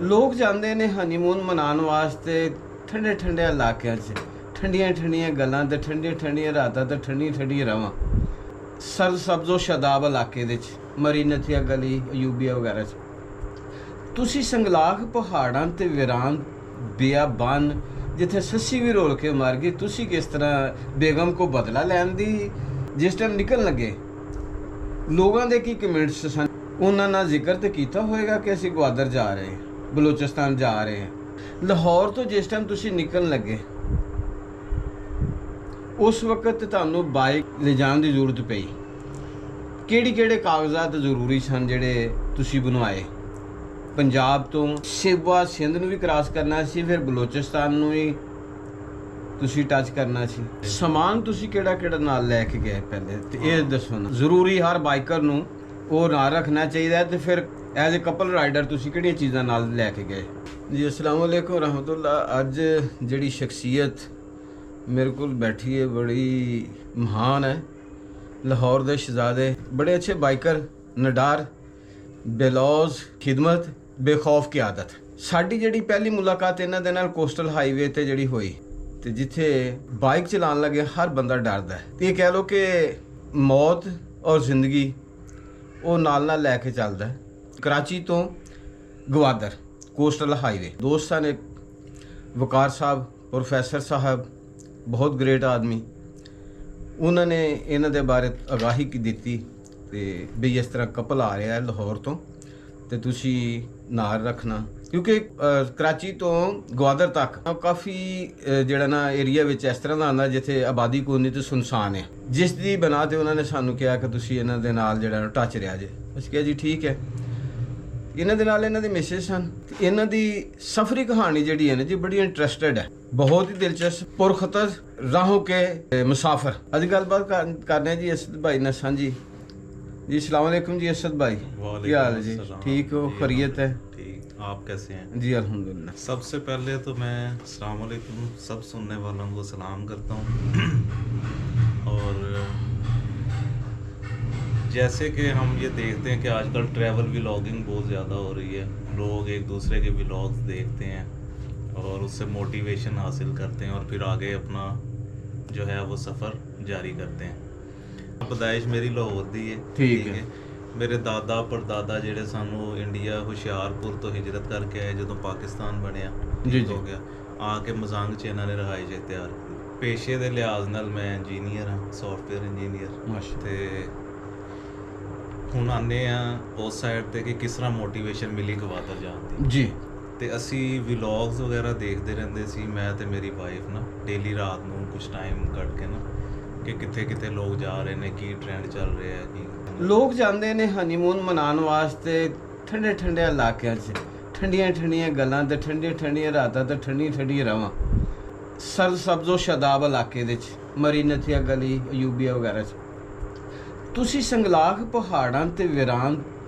ਲੋਕ ਜਾਂਦੇ ਨੇ ਹਨੀਮੂਨ ਮਨਾਉਣ ਵਾਸਤੇ ਠੰਡੇ ਠੰਡੇ ਇਲਾਕਿਆਂ 'ਚ, ਠੰਡੀਆਂ ਠੰਡੀਆਂ ਗੱਲਾਂ ਤੇ ਠੰਡੀਆਂ ਠੰਡੀਆਂ ਰਾਤਾਂ ਤੇ ਠੰਡੀਆਂ ਠੰਡੀਆਂ ਰਾਵਾਂ, ਸਰ ਸਬਜ਼ੋ ਸ਼ਦਾਬ ਇਲਾਕੇ ਦੇ 'ਚ, ਮਰੀ ਨਥੀਆ ਗਲੀ, ਅਯੂਬੀਆ ਵਗੈਰਾ 'ਚ। ਤੁਸੀਂ ਸੰਗਲਾਖ ਪਹਾੜਾਂ ਤੇ ਵੀਰਾਨ ਬਿਆਬਾਨ ਜਿੱਥੇ ਸੱਸੀ ਵੀ ਰੋਲ ਕੇ ਮਰ ਗਈ, ਤੁਸੀਂ ਕਿਸ ਤਰ੍ਹਾਂ ਬੇਗਮ ਕੋ ਬਦਲਾ ਲੈਣ ਦੀ ਜਿਸ ਟਾਈਮ ਨਿਕਲਣ ਲੱਗੇ ਲੋਕਾਂ ਦੇ ਕੀ ਕਮੈਂਟਸ ਸਨ? ਉਹਨਾਂ ਨਾਲ ਜ਼ਿਕਰ ਤੇ ਕੀਤਾ ਹੋਏਗਾ ਕਿ ਅਸੀਂ ਗਵਾਦਰ ਜਾ ਰਹੇ ਹਾਂ, ਬਲੋਚਿਸਤਾਨ ਜਾ ਰਹੇ ਹਾਂ। ਲਾਹੌਰ ਤੋਂ ਜਿਸ ਟਾਈਮ ਤੁਸੀਂ ਨਿਕਲਣ ਲੱਗੇ ਉਸ ਵਕਤ ਤੁਹਾਨੂੰ ਬਾਈਕ ਲਿਜਾਣ ਦੀ ਜ਼ਰੂਰਤ ਪਈ। ਕਿਹੜੇ ਕਾਗਜ਼ਾਤ ਜ਼ਰੂਰੀ ਸਨ ਜਿਹੜੇ ਤੁਸੀਂ ਬਣਵਾਏ? ਪੰਜਾਬ ਤੋਂ ਸਿਵਾ ਸਿੰਧ ਨੂੰ ਵੀ ਕ੍ਰਾਸ ਕਰਨਾ ਸੀ, ਫਿਰ ਬਲੋਚਿਸਤਾਨ ਨੂੰ ਵੀ ਤੁਸੀਂ ਟੱਚ ਕਰਨਾ ਸੀ। ਸਮਾਨ ਤੁਸੀਂ ਕਿਹੜਾ ਨਾਲ ਲੈ ਕੇ ਗਏ ਪਹਿਲੇ ਤੇ ਇਹ ਦੱਸੋ ਨਾ। ਜ਼ਰੂਰੀ ਹਰ ਬਾਈਕਰ ਨੂੰ ਉਹ ਨਾਲ ਰੱਖਣਾ ਚਾਹੀਦਾ। ਤੇ ਫਿਰ ਐਜ਼ ਅ ਕਪਲ ਰਾਈਡਰ ਤੁਸੀਂ ਕਿਹੜੀਆਂ ਚੀਜ਼ਾਂ ਨਾਲ ਲੈ ਕੇ ਗਏ? ਜੀ ਅਸਲਾਮ ਵਾਲੇਕੁਮ ਰਹਿਮਤੁल्लाह। ਅੱਜ ਜਿਹੜੀ ਸ਼ਖਸੀਅਤ ਮੇਰੇ ਕੋਲ ਬੈਠੀ ਹੈ ਬੜੀ ਮਹਾਨ ਹੈ। ਲਾਹੌਰ ਦੇ ਸ਼ਹਜ਼ਾਦੇ, ਬੜੇ ਅੱਛੇ ਬਾਈਕਰ, ਨਡਾਰ, ਬੇਲੌਜ਼ ਖਿਦਮਤ, ਬੇਖੌਫ ਕੀ ਆਦਤ। ਸਾਡੀ ਜਿਹੜੀ ਪਹਿਲੀ ਮੁਲਾਕਾਤ ਇਹਨਾਂ ਦੇ ਨਾਲ ਕੋਸਟਲ ਹਾਈਵੇ ਤੇ ਜਿਹੜੀ ਹੋਈ, ਤੇ ਜਿੱਥੇ ਬਾਈਕ ਚਲਾਉਣ ਲੱਗੇ ਹਰ ਬੰਦਾ ਡਰਦਾ ਹੈ। ਇਹ ਕਹਿ ਲਓ ਕਿ ਮੌਤ ਔਰ ਜ਼ਿੰਦਗੀ ਉਹ ਨਾਲ ਲੈ ਕੇ ਚੱਲਦਾ ਹੈ। ਕਰਾਚੀ ਤੋਂ ਗਵਾਦਰ ਕੋਸਟਲ ਹਾਈਵੇ, ਦੋਸਤਾਂ ਨੇ ਵਕਾਰ ਸਾਹਿਬ, ਪ੍ਰੋਫੈਸਰ ਸਾਹਿਬ, ਬਹੁਤ ਗ੍ਰੇਟ ਆਦਮੀ, ਉਹਨਾਂ ਨੇ ਇਹਨਾਂ ਦੇ ਬਾਰੇ ਆਗਾਹੀ ਦਿੱਤੀ ਤੇ ਵੀ ਇਸ ਤਰ੍ਹਾਂ ਕਪਲ ਆ ਰਿਹਾ ਲਾਹੌਰ ਤੋਂ ਤੇ ਤੁਸੀਂ ਨਾਲ ਰੱਖਣਾ, ਕਿਉਂਕਿ ਕਰਾਚੀ ਤੋਂ ਗਵਾਦਰ ਤੱਕ ਕਾਫੀ ਜਿਹੜਾ ਨਾ ਏਰੀਆ ਵਿੱਚ ਇਸ ਤਰ੍ਹਾਂ ਦਾ ਆਉਂਦਾ ਜਿੱਥੇ ਆਬਾਦੀ ਕੋਈ ਨਹੀਂ ਤੇ ਸੁਨਸਾਨ ਹੈ, ਜਿਸ ਦੀ ਬਣਾ ਤੇ ਉਹਨਾਂ ਨੇ ਸਾਨੂੰ ਕਿਹਾ ਕਿ ਤੁਸੀਂ ਇਹਨਾਂ ਦੇ ਨਾਲ ਜਿਹੜਾ ਟੱਚ ਰਿਹਾ ਜੇ। ਅਸੀਂ ਕਿਹਾ ਜੀ ਠੀਕ ਹੈ। ਇਹਨਾਂ ਦੇ ਨਾਲ ਇਹਨਾਂ ਦੀ ਮਿਸਿਸ ਹਨ। ਇਹਨਾਂ ਦੀ ਸਫਰੀ ਕਹਾਣੀ ਜਿਹੜੀ ਹੈ ਨਾ ਜੀ ਬੜੀ ਇੰਟਰਸਟਿਡ ਹੈ, ਬਹੁਤ ਹੀ ਦਿਲਚਸਪ, ਪੁਰਖਤਰ ਰਾਹੋਂ ਕੇ ਮੁਸਾਫਰ। ਅੱਜ ਗੱਲਬਾਤ ਕਰਨੇ जी असद भाई ने साझी। जी अस्सलाम वालेकुम जी असद भाई, क्या हाल है जी? ठीक हो? खैरियत है? ठीक, आप कैसे हैं? जी अल्हम्दुलिल्लाह। सबसे पहले तो मैं अस्सलाम वालेकुम सब सुनने वालों को सलाम करता हूँ। और जैसे कि हम ये देखते हैं कि आजकल ट्रैवल व्लॉगिंग बहुत ज़्यादा हो रही है, लोग एक दूसरे के व्लॉग्स देखते हैं और उससे मोटिवेशन हासिल करते हैं और फिर आगे अपना जो है वो सफ़र जारी करते हैं। पैदाइश मेरी लाहौर दी है, ठीक है। मेरे दादा परदादा ਜਿਹੜੇ ਸਾਨੂੰ ਇੰਡੀਆ ਹੁਸ਼ਿਆਰਪੁਰ ਤੋਂ ਹਿਜਰਤ ਕਰਕੇ ਆਏ ਜਦੋਂ ਪਾਕਿਸਤਾਨ ਬਣਿਆ ਜੀ ਹੋ ਗਿਆ, ਆ ਕੇ ਮਜ਼ਾਂਗ 'ਚ ਇਹਨਾਂ ਨੇ ਰਹਾਇਸ਼ ਇਖਤਿਆਰ ਕੀਤੀ। ਪੇਸ਼ੇ ਦੇ ਲਿਹਾਜ਼ ਨਾਲ ਮੈਂ ਇੰਜੀਨੀਅਰ ਹਾਂ, ਸੌਫਟਵੇਅਰ ਇੰਜੀਨੀਅਰ। ਮਾਸ਼ਾ ਤੇ ਹੁਣ ਆਨੇ ਆ ਉਸ ਸਾਈਡ ਤੇ ਕਿ ਕਿਸ ਤਰ੍ਹਾਂ ਮੋਟੀਵੇਸ਼ਨ ਮਿਲੀ ਗਵਾਦਰ ਜਾਣ ਦੀ ਜੀ। ਤੇ ਅਸੀਂ ਵਲੌਗਸ ਵਗੈਰਾ ਦੇਖਦੇ ਰਹਿੰਦੇ ਸੀ, ਮੈਂ ਤੇ ਮੇਰੀ ਵਾਈਫ ਨਾ ਡੇਲੀ ਰਾਤ ਨੂੰ ਕੁਝ ਟਾਈਮ ਕੱਢ ਕੇ ਨਾ ਕਿ ਕਿੱਥੇ ਕਿੱਥੇ ਲੋਕ ਜਾ ਰਹੇ ਨੇ, ਕੀ ਟ੍ਰੈਂਡ ਚੱਲ ਰਿਹਾ ਹੈ, ਕੀ ਲੋਕ ਜਾਂਦੇ ਨੇ ਹਨੀਮੂਨ ਮਨਾਉਣ ਵਾਸਤੇ ਠੰਡੇ ਠੰਡੇ ਇਲਾਕਿਆਂ 'ਚ, ਠੰਡੀਆਂ ਠੰਡੀਆਂ ਗੱਲਾਂ ਤੇ ਠੰਡੀਆਂ ਠੰਡੀਆਂ ਰਾਤਾਂ ਤੇ ਠੰਡੀਆਂ ਠੰਡੀਆਂ ਰਾਵਾਂ, ਸਰ ਸਬਜ਼ੋ ਸ਼ਦਾਬ ਇਲਾਕੇ ਦੇ 'ਚ, ਮਰੀ ਨਥੀਆ ਗਲੀ, ਅਯੂਬੀਆ ਵਗੈਰਾ 'ਚ। ਤੁਸੀਂ ਸੰਗਲਾਖ ਪਹਾੜਾਂ ਤੇ ਵੀਰਾਨ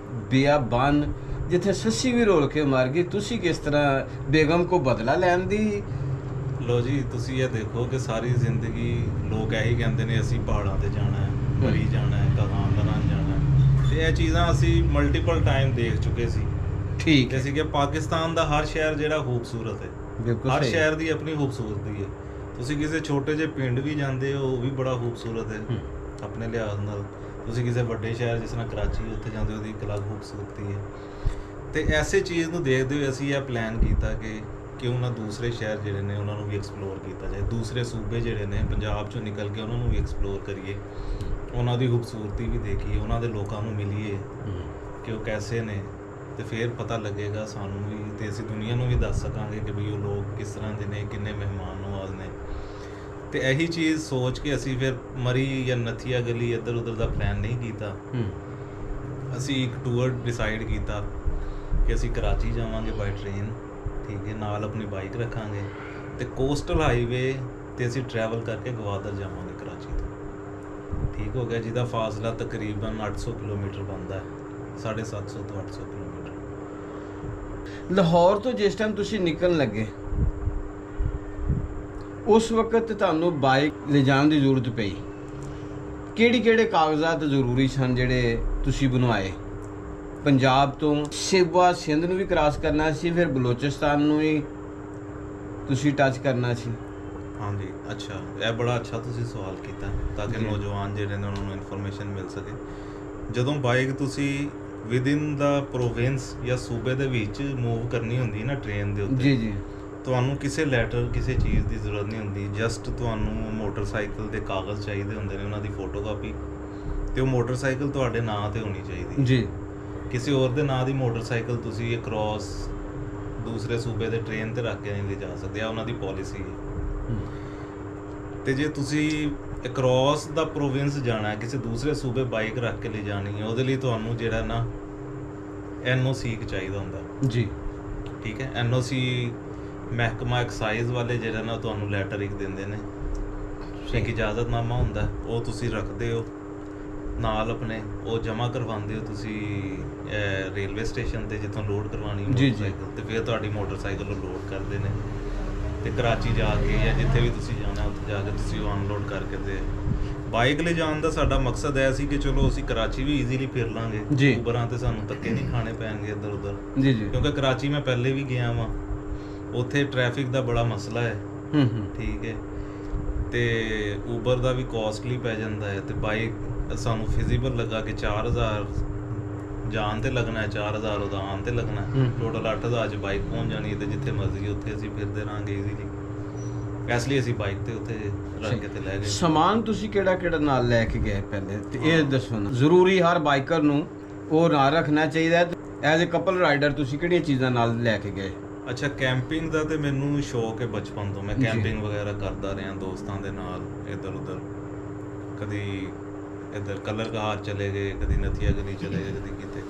ਬਿਆਬਾਨ ਜਿੱਥੇ ਸੱਸੀ ਵੀ ਰੋਲ ਕੇ ਮਰ ਗਈ, ਤੁਸੀਂ ਕਿਸ ਤਰ੍ਹਾਂ ਬੇਗਮ ਕੋ ਬਦਲਾ ਲੈਣ ਦੀ? ਲੋ ਜੀ, ਤੁਸੀਂ ਇਹ ਦੇਖੋ ਕਿ ਸਾਰੀ ਜ਼ਿੰਦਗੀ ਲੋਕ ਇਹੀ ਕਹਿੰਦੇ ਨੇ ਅਸੀਂ ਪਹਾੜਾਂ ਤੇ ਜਾਣਾ ਹੈ, ਮਰੀ ਜਾਣਾ ਹੈ, ਕਜ਼ਾਨ ਜਾਣਾ ਹੈ, ਤੇ ਇਹ ਚੀਜ਼ਾਂ ਅਸੀਂ ਮਲਟੀਪਲ ਟਾਈਮ ਦੇਖ ਚੁੱਕੇ ਸੀ। ਠੀਕ ਹੈ। ਜੈਸੇ ਕਿ ਪਾਕਿਸਤਾਨ ਦਾ ਹਰ ਸ਼ਹਿਰ ਜਿਹੜਾ ਖੂਬਸੂਰਤ ਹੈ, ਬਿਲਕੁਲ ਹਰ ਸਹੀ। ਸ਼ਹਿਰ ਦੀ ਆਪਣੀ ਖੂਬਸੂਰਤੀ ਹੈ। ਤੁਸੀਂ ਕਿਸੇ ਛੋਟੇ ਜਿਹੇ ਪਿੰਡ ਵੀ ਜਾਂਦੇ ਹੋ, ਉਹ ਵੀ ਬੜਾ ਖੂਬਸੂਰਤ ਹੈ ਆਪਣੇ ਲਿਹਾਜ਼ ਨਾਲ। ਤੁਸੀਂ ਕਿਸੇ ਵੱਡੇ ਸ਼ਹਿਰ ਜਿਸ ਤਰ੍ਹਾਂ ਕਰਾਚੀ, ਉੱਥੇ ਜਾਂਦੇ ਹੋ, ਉਹਦੀ ਇੱਕ ਅਲੱਗ ਖੂਬਸੂਰਤੀ ਹੈ। ਤੇ ਐਸੇ ਚੀਜ਼ ਨੂੰ ਦੇਖਦੇ ਹੋਏ ਅਸੀਂ ਇਹ ਪਲਾਨ ਕੀਤਾ ਕਿ ਕਿਉਂ ਨਾ ਦੂਸਰੇ ਸ਼ਹਿਰ ਜਿਹੜੇ ਨੇ ਉਹਨਾਂ ਨੂੰ ਵੀ ਐਕਸਪਲੋਰ ਕੀਤਾ ਜਾਏ, ਦੂਸਰੇ ਸੂਬੇ ਜਿਹੜੇ ਨੇ ਪੰਜਾਬ ਚੋਂ ਨਿਕਲ ਕੇ ਉਹਨਾਂ ਨੂੰ ਵੀ ਐਕਸਪਲੋਰ ਕਰੀਏ, ਉਹਨਾਂ ਦੀ ਖੂਬਸੂਰਤੀ ਵੀ ਦੇਖੀਏ, ਉਹਨਾਂ ਦੇ ਲੋਕਾਂ ਨੂੰ ਮਿਲੀਏ ਕਿ ਉਹ ਕੈਸੇ ਨੇ, ਤੇ ਫਿਰ ਪਤਾ ਲੱਗੇਗਾ ਸਾਨੂੰ ਵੀ ਤੇ ਅਸੀਂ ਦੁਨੀਆ ਨੂੰ ਵੀ ਦੱਸ ਸਕਾਂਗੇ ਕਿ ਵੀ ਉਹ ਲੋਕ ਕਿਸ ਤਰ੍ਹਾਂ ਦੇ ਨੇ, ਕਿੰਨੇ ਮਹਿਮਾਨ ਨਵਾਜ਼ ਨੇ। ਤੇ ਇਹੀ ਚੀਜ਼ ਸੋਚ ਕੇ ਅਸੀਂ ਫਿਰ ਮਰੀ ਜਾਂ ਨਥੀਆ ਗਲੀ ਇੱਧਰ ਉੱਧਰ ਦਾ ਪਲਾਨ ਨਹੀਂ ਕੀਤਾ। ਅਸੀਂ ਇੱਕ ਟੂਰ ਡਿਸਾਈਡ ਕੀਤਾ ਕਿ ਅਸੀਂ ਕਰਾਚੀ ਜਾਵਾਂਗੇ ਬਾਈ ਟ੍ਰੇਨ, ਠੀਕ ਹੈ, ਨਾਲ ਆਪਣੀ ਬਾਈਕ ਰੱਖਾਂਗੇ ਤੇ ਕੋਸਟਲ ਹਾਈਵੇ ਤੇ ਅਸੀਂ ਟਰੈਵਲ ਕਰਕੇ ਗਵਾਦਰ ਜਾਵਾਂਗੇ ਕਰਾਚੀ ਤੋਂ। ਠੀਕ ਹੋ ਗਿਆ, ਜਿਹਦਾ ਫਾਸਲਾ ਤਕਰੀਬਨ 800 ਕਿਲੋਮੀਟਰ ਬਣਦਾ ਹੈ, 750 ਤੋਂ 800 ਕਿਲੋਮੀਟਰ। ਲਾਹੌਰ ਤੋਂ ਜਿਸ ਟਾਈਮ ਤੁਸੀਂ ਨਿਕਲਣ ਲੱਗੇ ਉਸ ਵਕਤ ਤੁਹਾਨੂੰ ਬਾਈਕ ਲਿਜਾਣ ਦੀ ਜ਼ਰੂਰਤ ਪਈ। ਕਿਹੜੇ ਕਾਗਜ਼ਾਤ ਜ਼ਰੂਰੀ ਸਨ ਜਿਹੜੇ ਤੁਸੀਂ ਬਣਵਾਏ? ਪੰਜਾਬ ਤੋਂ ਸਿਵਾ ਸਿੰਧ ਨੂੰ ਵੀ ਕ੍ਰਾਸ ਕਰਨਾ ਸੀ, ਫਿਰ ਬਲੋਚਿਸਤਾਨ ਨੂੰ ਵੀ ਤੁਸੀਂ ਟੱਚ ਕਰਨਾ ਸੀ। ਹਾਂਜੀ, ਅੱਛਾ, ਇਹ ਬੜਾ ਅੱਛਾ ਤੁਸੀਂ ਸਵਾਲ ਕੀਤਾ ਤਾਂ ਕਿ ਜੀ। ਨੌਜਵਾਨ ਜਿਹੜੇ ਨੇ ਉਹਨਾਂ ਨੂੰ ਇਨਫੋਰਮੇਸ਼ਨ ਮਿਲ ਸਕੇ। ਜਦੋਂ ਬਾਈਕ ਤੁਸੀਂ ਵਿਦਿਨ ਦਾ ਪ੍ਰੋਵਿੰਸ ਜਾਂ ਸੂਬੇ ਦੇ ਵਿੱਚ ਮੂਵ ਕਰਨੀ ਹੁੰਦੀ ਨਾ ਟ੍ਰੇਨ ਦੇ ਉੱਤੇ, ਜੀ ਜੀ ਤੁਹਾਨੂੰ ਕਿਸੇ ਲੈਟਰ ਕਿਸੇ ਚੀਜ਼ ਦੀ ਜ਼ਰੂਰਤ ਨਹੀਂ ਹੁੰਦੀ। ਜਸਟ ਤੁਹਾਨੂੰ ਮੋਟਰਸਾਈਕਲ ਦੇ ਕਾਗਜ਼ ਚਾਹੀਦੇ ਹੁੰਦੇ ਨੇ, ਉਹਨਾਂ ਦੀ ਫੋਟੋਕਾਪੀ, ਤੇ ਉਹ ਮੋਟਰਸਾਈਕਲ ਤੁਹਾਡੇ ਨਾਂ ਤੇ ਹੋਣੀ ਚਾਹੀਦੀ। ਜੀ ਕਿਸੇ ਹੋਰ ਦੇ ਨਾਂ ਦੀ ਮੋਟਰਸਾਈਕਲ ਤੁਸੀਂ ਕ੍ਰਾਸ ਦੂਸਰੇ ਸੂਬੇ ਦੇ ਟ੍ਰੇਨ ਤੇ ਰੱਖ ਕੇ ਨਹੀਂ ਲਿਜਾ ਸਕਦੇ, ਆ ਉਹਨਾਂ ਦੀ ਪਾਲਿਸੀ ਹੈ। ਤੇ ਜੇ ਤੁਸੀਂ ਅਕ੍ਰੋਸ ਦਾ ਪ੍ਰੋਵਿੰਸ ਜਾਣਾ ਹੈ, ਕਿਸੇ ਦੂਸਰੇ ਸੂਬੇ ਬਾਈਕ ਰੱਖ ਕੇ ਲੈ ਜਾਣੀ ਹੈ, ਉਹਦੇ ਲਈ ਤੁਹਾਨੂੰ ਜਿਹੜਾ ਨਾ NOC ਚਾਹੀਦਾ ਹੁੰਦਾ। ਜੀ ਠੀਕ ਹੈ, NOC ਮਹਿਕਮਾ ਐਕਸਾਈਜ਼ ਵਾਲੇ ਜਿਹੜਾ ਨਾ ਤੁਹਾਨੂੰ ਲੈਟਰ ਇੱਕ ਦਿੰਦੇ ਨੇ, ਇੱਕ ਇਜਾਜ਼ਤਨਾਮਾ ਹੁੰਦਾ, ਉਹ ਤੁਸੀਂ ਰੱਖਦੇ ਹੋ ਨਾਲ ਆਪਣੇ, ਉਹ ਜਮ੍ਹਾਂ ਕਰਵਾਉਂਦੇ ਹੋ ਤੁਸੀਂ ਰੇਲਵੇ ਸਟੇਸ਼ਨ ਤੇ ਜਿੱਥੋਂ ਲੋਡ ਕਰਵਾਉਣੀ ਮੋਟਰਸਾਈਕਲ, ਤੇ ਫਿਰ ਤੁਹਾਡੀ ਮੋਟਰਸਾਈਕਲ ਨੂੰ ਲੋਡ ਕਰਦੇ ਨੇ ਤੇ ਕਰਾਚੀ ਜਾ ਕੇ ਜਾਂ ਜਿੱਥੇ ਵੀ ਤੁਸੀਂ ਜਾਣਾ ਉੱਥੇ ਜਾ ਕੇ ਤੁਸੀਂ ਉਹ ਅਨਲੋਡ ਕਰਕੇ ਤੇ ਬਾਈਕ ਲੈ ਜਾਣ ਦਾ ਸਾਡਾ ਮਕਸਦ ਇਹ ਸੀ ਕਿ ਚਲੋ ਅਸੀਂ ਕਰਾਚੀ ਵੀ ਈਜ਼ੀਲੀ ਫਿਰ ਲਾਂਗੇ, ਉਬਰਾਂ ਤੇ ਸਾਨੂੰ ਧੱਕੇ ਨਹੀਂ ਖਾਣੇ ਪੈਣਗੇ ਇੱਧਰ ਉੱਧਰ। ਜੀ ਜੀ ਕਿਉਂਕਿ ਕਰਾਚੀ ਮੈਂ ਪਹਿਲੇ ਵੀ ਗਿਆ ਵਾਂ, ਉੱਥੇ ਟ੍ਰੈਫਿਕ ਦਾ ਬੜਾ ਮਸਲਾ ਹੈ। ਠੀਕ ਹੈ, ਤੇ ਉਬਰ ਦਾ ਵੀ ਕਾਸਟਲੀ ਪੈ ਜਾਂਦਾ ਹੈ, ਤੇ ਬਾਈਕ ਸਾਨੂੰ ਫਿਜ਼ੀਬਲ ਲੱਗਾ ਕਿ 4000 ਜਾਣ ਤੇ ਲੱਗਣਾ ਹੈ, 4000 ਉਹਦਾ ਆਉਣ ਤੇ ਲੱਗਣਾ ਹੈ, ਟੋਟਲ 8000 ਚ ਬਾਈਕ ਪਹੁੰਚ ਜਾਣੀ ਹੈ, ਤੇ ਜਿੱਥੇ ਮਰਜ਼ੀ ਉੱਥੇ ਅਸੀਂ ਫਿਰਦੇ ਰਹਾਂਗੇ ਈਜ਼ੀਲੀ। ਇਸ ਲਈ ਅਸੀਂ ਬਾਈਕ ਤੇ ਉੱਥੇ ਰੱਖ ਕੇ ਤੇ ਲੈ ਗਏ। ਸਮਾਨ ਤੁਸੀਂ ਕਿਹੜਾ ਕਿਹੜਾ ਨਾਲ ਲੈ ਕੇ ਗਏ ਪਹਿਲੇ, ਤੇ ਇਹ ਦੱਸੋ ਨਾ। ਜ਼ਰੂਰੀ ਹਰ ਬਾਈਕਰ ਨੂੰ ਉਹ ਨਾਲ ਰੱਖਣਾ ਚਾਹੀਦਾ ਹੈ। ਐਜ਼ ਅ ਕਪਲ ਰਾਈਡਰ ਤੁਸੀਂ ਕਿਹੜੀਆਂ ਚੀਜ਼ਾਂ ਨਾਲ ਲੈ ਕੇ ਗਏ? ਅੱਛਾ, ਕੈਂਪਿੰਗ ਦਾ ਤੇ ਮੈਨੂੰ ਸ਼ੌਕ ਹੈ ਬਚਪਨ ਤੋਂ, ਮੈਂ ਕੈਂਪਿੰਗ ਵਗੈਰਾ ਕਰਦਾ ਰਿਹਾ ਦੋਸਤਾਂ ਦੇ ਨਾਲ ਇੱਧਰ ਉੱਧਰ, ਕਦੀ ਇੱਧਰ ਕਲਰ ਘਾਟ ਚਲੇ ਗਏ, ਕਦੀ ਨਥੀਆ ਗਲੀ ਚਲੇ ਗਏ, ਕਦੀ ਕਿਤੇ।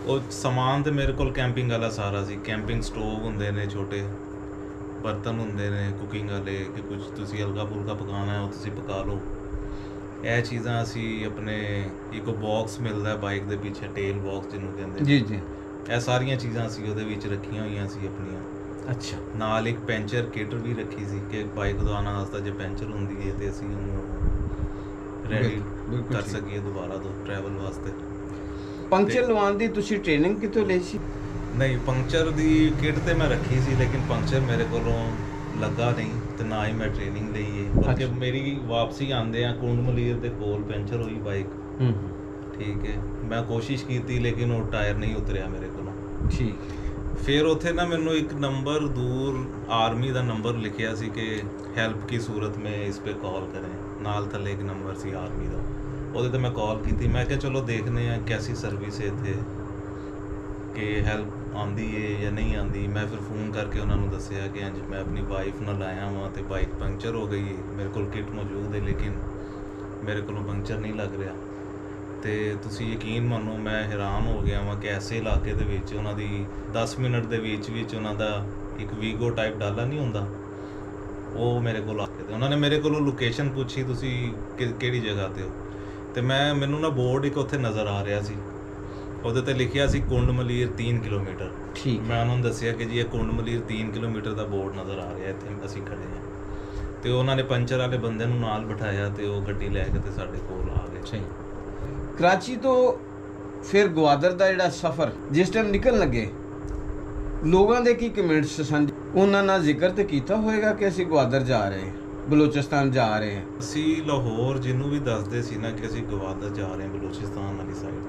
ਉਹ ਸਮਾਨ ਤੇ ਮੇਰੇ ਕੋਲ ਕੈਂਪਿੰਗ ਵਾਲਾ ਸਾਰਾ ਸੀ। ਕੈਂਪਿੰਗ ਸਟੋਵ ਹੁੰਦੇ ਨੇ, ਛੋਟੇ ਬਰਤਨ ਹੁੰਦੇ ਨੇ ਕੁਕਿੰਗ ਵਾਲੇ, ਕਿ ਕੁਝ ਤੁਸੀਂ ਹਲਕਾ ਫੁਲਕਾ ਪਕਾਉਣਾ ਹੈ ਉਹ ਤੁਸੀਂ ਪਕਾ ਲਓ। ਇਹ ਚੀਜ਼ਾਂ ਅਸੀਂ ਆਪਣੇ, ਇੱਕ ਬਾਕਸ ਮਿਲਦਾ ਬਾਈਕ ਦੇ ਪਿੱਛੇ, ਟੇਲ ਬਾਕਸ ਜਿਹਨੂੰ ਕਹਿੰਦੇ ਜੀ ਜੀ, ਇਹ ਸਾਰੀਆਂ ਚੀਜ਼ਾਂ ਅਸੀਂ ਉਹਦੇ ਵਿੱਚ ਰੱਖੀਆਂ ਹੋਈਆਂ ਸੀ ਆਪਣੀਆਂ। ਅੱਛਾ, ਨਾਲ ਇੱਕ ਪੈਂਚਰ ਕਿਟ ਵੀ ਰੱਖੀ ਸੀ ਕਿ ਬਾਈਕ ਦਵਾਉਣ ਵਾਸਤੇ ਜੇ ਪੈਂਚਰ ਹੁੰਦੀ ਹੈ ਤੇ ਅਸੀਂ ਉਹਨੂੰ ਰੈਡੀ ਕਰ ਸਕੀਏ ਦੁਬਾਰਾ ਤੋਂ ਟਰੈਵਲ ਵਾਸਤੇ। ਪੰਕਚਰ ਲਵਾਉਣ ਦੀ ਤੁਸੀਂ ਟ੍ਰੇਨਿੰਗ ਕਿੱਥੋਂ ਲਈ ਸੀ? ਨਹੀਂ, ਪੰਕਚਰ ਦੀ ਕਿਟ ਤੇ ਮੈਂ ਰੱਖੀ ਸੀ, ਲੇਕਿਨ ਪੰਕਚਰ ਮੇਰੇ ਕੋਲੋਂ ਲੱਗਾ ਨਹੀਂ ਤੇ ਨਾ ਹੀ ਮੈਂ ਟ੍ਰੇਨਿੰਗ ਲਈ ਹੈ। ਬਲਕਿ ਮੇਰੀ ਵਾਪਸੀ ਆਉਂਦੇ ਆ ਕੁੰਡ ਮਲੀਰ ਦੇ ਕੋਲ ਪੈਂਚਰ ਹੋਈ ਬਾਈਕ। ਠੀਕ ਹੈ, ਮੈਂ ਕੋਸ਼ਿਸ਼ ਕੀਤੀ ਲੇਕਿਨ ਉਹ ਟਾਇਰ ਨਹੀਂ ਉਤਰਿਆ ਮੇਰੇ ਕੋਲੋਂ। ਠੀਕ। ਫਿਰ ਉੱਥੇ ਨਾ ਮੈਨੂੰ ਇੱਕ ਨੰਬਰ ਦੂਰ ਆਰਮੀ ਦਾ ਨੰਬਰ ਲਿਖਿਆ ਸੀ ਕਿ ਹੈਲਪ ਕੀ ਸੂਰਤ ਮੇਂ ਇਸ ਪੇ ਕਾਲ ਕरें, ਨਾਲ ਥੱਲੇ ਇੱਕ ਨੰਬਰ ਸੀ ਆਰਮੀ ਦਾ। ਉਹਦੇ ਤੇ ਮੈਂ ਕਾਲ ਕੀਤੀ, ਮੈਂ ਕਿਹਾ ਚਲੋ ਦੇਖਦੇ ਆ ਕੈਸੀ ਸਰਵਿਸ ਹੈ ਇੱਥੇ, ਕਿ ਹੈਲਪ ਆਉਂਦੀ ਹੈ ਜਾਂ ਨਹੀਂ ਆਉਂਦੀ। ਮੈਂ ਫਿਰ ਫੋਨ ਕਰਕੇ ਉਹਨਾਂ ਨੂੰ ਦੱਸਿਆ ਕਿ ਅੱਜ ਮੈਂ ਆਪਣੀ ਵਾਈਫ ਨਾਲ ਆਇਆ ਹਾਂ ਤੇ ਬਾਈਕ ਪੰਕਚਰ ਹੋ ਗਈ, ਮੇਰੇ ਕੋਲ ਕਿਟ ਮੌਜੂਦ ਹੈ ਲੇਕਿਨ ਮੇਰੇ ਕੋਲੋਂ ਪੰਕਚਰ ਨਹੀਂ ਲੱਗ ਰਿਹਾ। ਤੇ ਤੁਸੀਂ ਯਕੀਨ ਮੰਨੋ ਮੈਂ ਹੈਰਾਨ ਹੋ ਗਿਆ ਵਾਂ ਕਿ ਐਸੇ ਇਲਾਕੇ ਦੇ ਵਿੱਚ ਉਹਨਾਂ ਦੀ 10 ਮਿੰਟ ਦੇ ਵਿੱਚ ਉਹਨਾਂ ਦਾ ਇੱਕ ਵੀਗੋ ਟਾਈਪ ਡਾਲਾ ਨਹੀਂ ਹੁੰਦਾ, ਉਹ ਮੇਰੇ ਕੋਲ ਆ ਕੇ ਤੇ ਉਹਨਾਂ ਨੇ ਮੇਰੇ ਕੋਲੋਂ ਲੋਕੇਸ਼ਨ ਪੁੱਛੀ, ਤੁਸੀਂ ਕਿਹੜੀ ਜਗ੍ਹਾ ਤੇ ਹੋ? ਤੇ ਮੈਨੂੰ ਨਾ ਬੋਰਡ ਇੱਕ ਉੱਥੇ ਨਜ਼ਰ ਆ ਰਿਹਾ ਸੀ, ਉਹਦੇ ਤੇ ਲਿਖਿਆ ਸੀ ਕੁੰਡ ਮਲੀਰ 3 ਕਿਲੋਮੀਟਰ। ਠੀਕ। ਮੈਂ ਉਹਨਾਂ ਨੂੰ ਦੱਸਿਆ ਕਿ ਜੀ ਇਹ ਕੁੰਡ ਮਲੀਰ 3 ਕਿਲੋਮੀਟਰ ਦਾ ਬੋਰਡ ਨਜ਼ਰ ਆ ਰਿਹਾ, ਇੱਥੇ ਅਸੀਂ ਖੜੇ ਹਾਂ। ਤੇ ਉਹਨਾਂ ਨੇ ਪੰਚਰ ਵਾਲੇ ਬੰਦੇ ਨੂੰ ਨਾਲ ਬਿਠਾਇਆ ਤੇ ਉਹ ਗੱਡੀ ਲੈ ਕੇ ਤੇ ਸਾਡੇ ਕੋਲ ਆ ਗਏ। ਸਹੀ। ਕਰਾਚੀ ਤੋਂ ਫਿਰ ਗਵਾਦਰ ਦਾ ਜਿਹੜਾ ਸਫ਼ਰ ਜਿਸ ਟਾਈਮ ਨਿਕਲਣ ਲੱਗੇ, ਲੋਕਾਂ ਦੇ ਕੀ ਕਮੈਂਟਸ ਸਨ? ਉਹਨਾਂ ਨਾਲ ਜ਼ਿਕਰ ਤੇ ਕੀਤਾ ਹੋਏਗਾ ਕਿ ਅਸੀਂ ਗਵਾਦਰ ਜਾ ਰਹੇ ਹਾਂ, ਬਲੋਚਿਸਤਾਨ ਜਾ ਰਹੇ ਹਾਂ। ਅਸੀਂ ਲਾਹੌਰ ਜਿਹਨੂੰ ਵੀ ਦੱਸਦੇ ਸੀ ਨਾ ਕਿ ਅਸੀਂ ਗਵਾਦਰ ਜਾ ਰਹੇ ਹਾਂ ਬਲੋਚਿਸਤਾਨ ਵਾਲੀ ਸਾਈਡ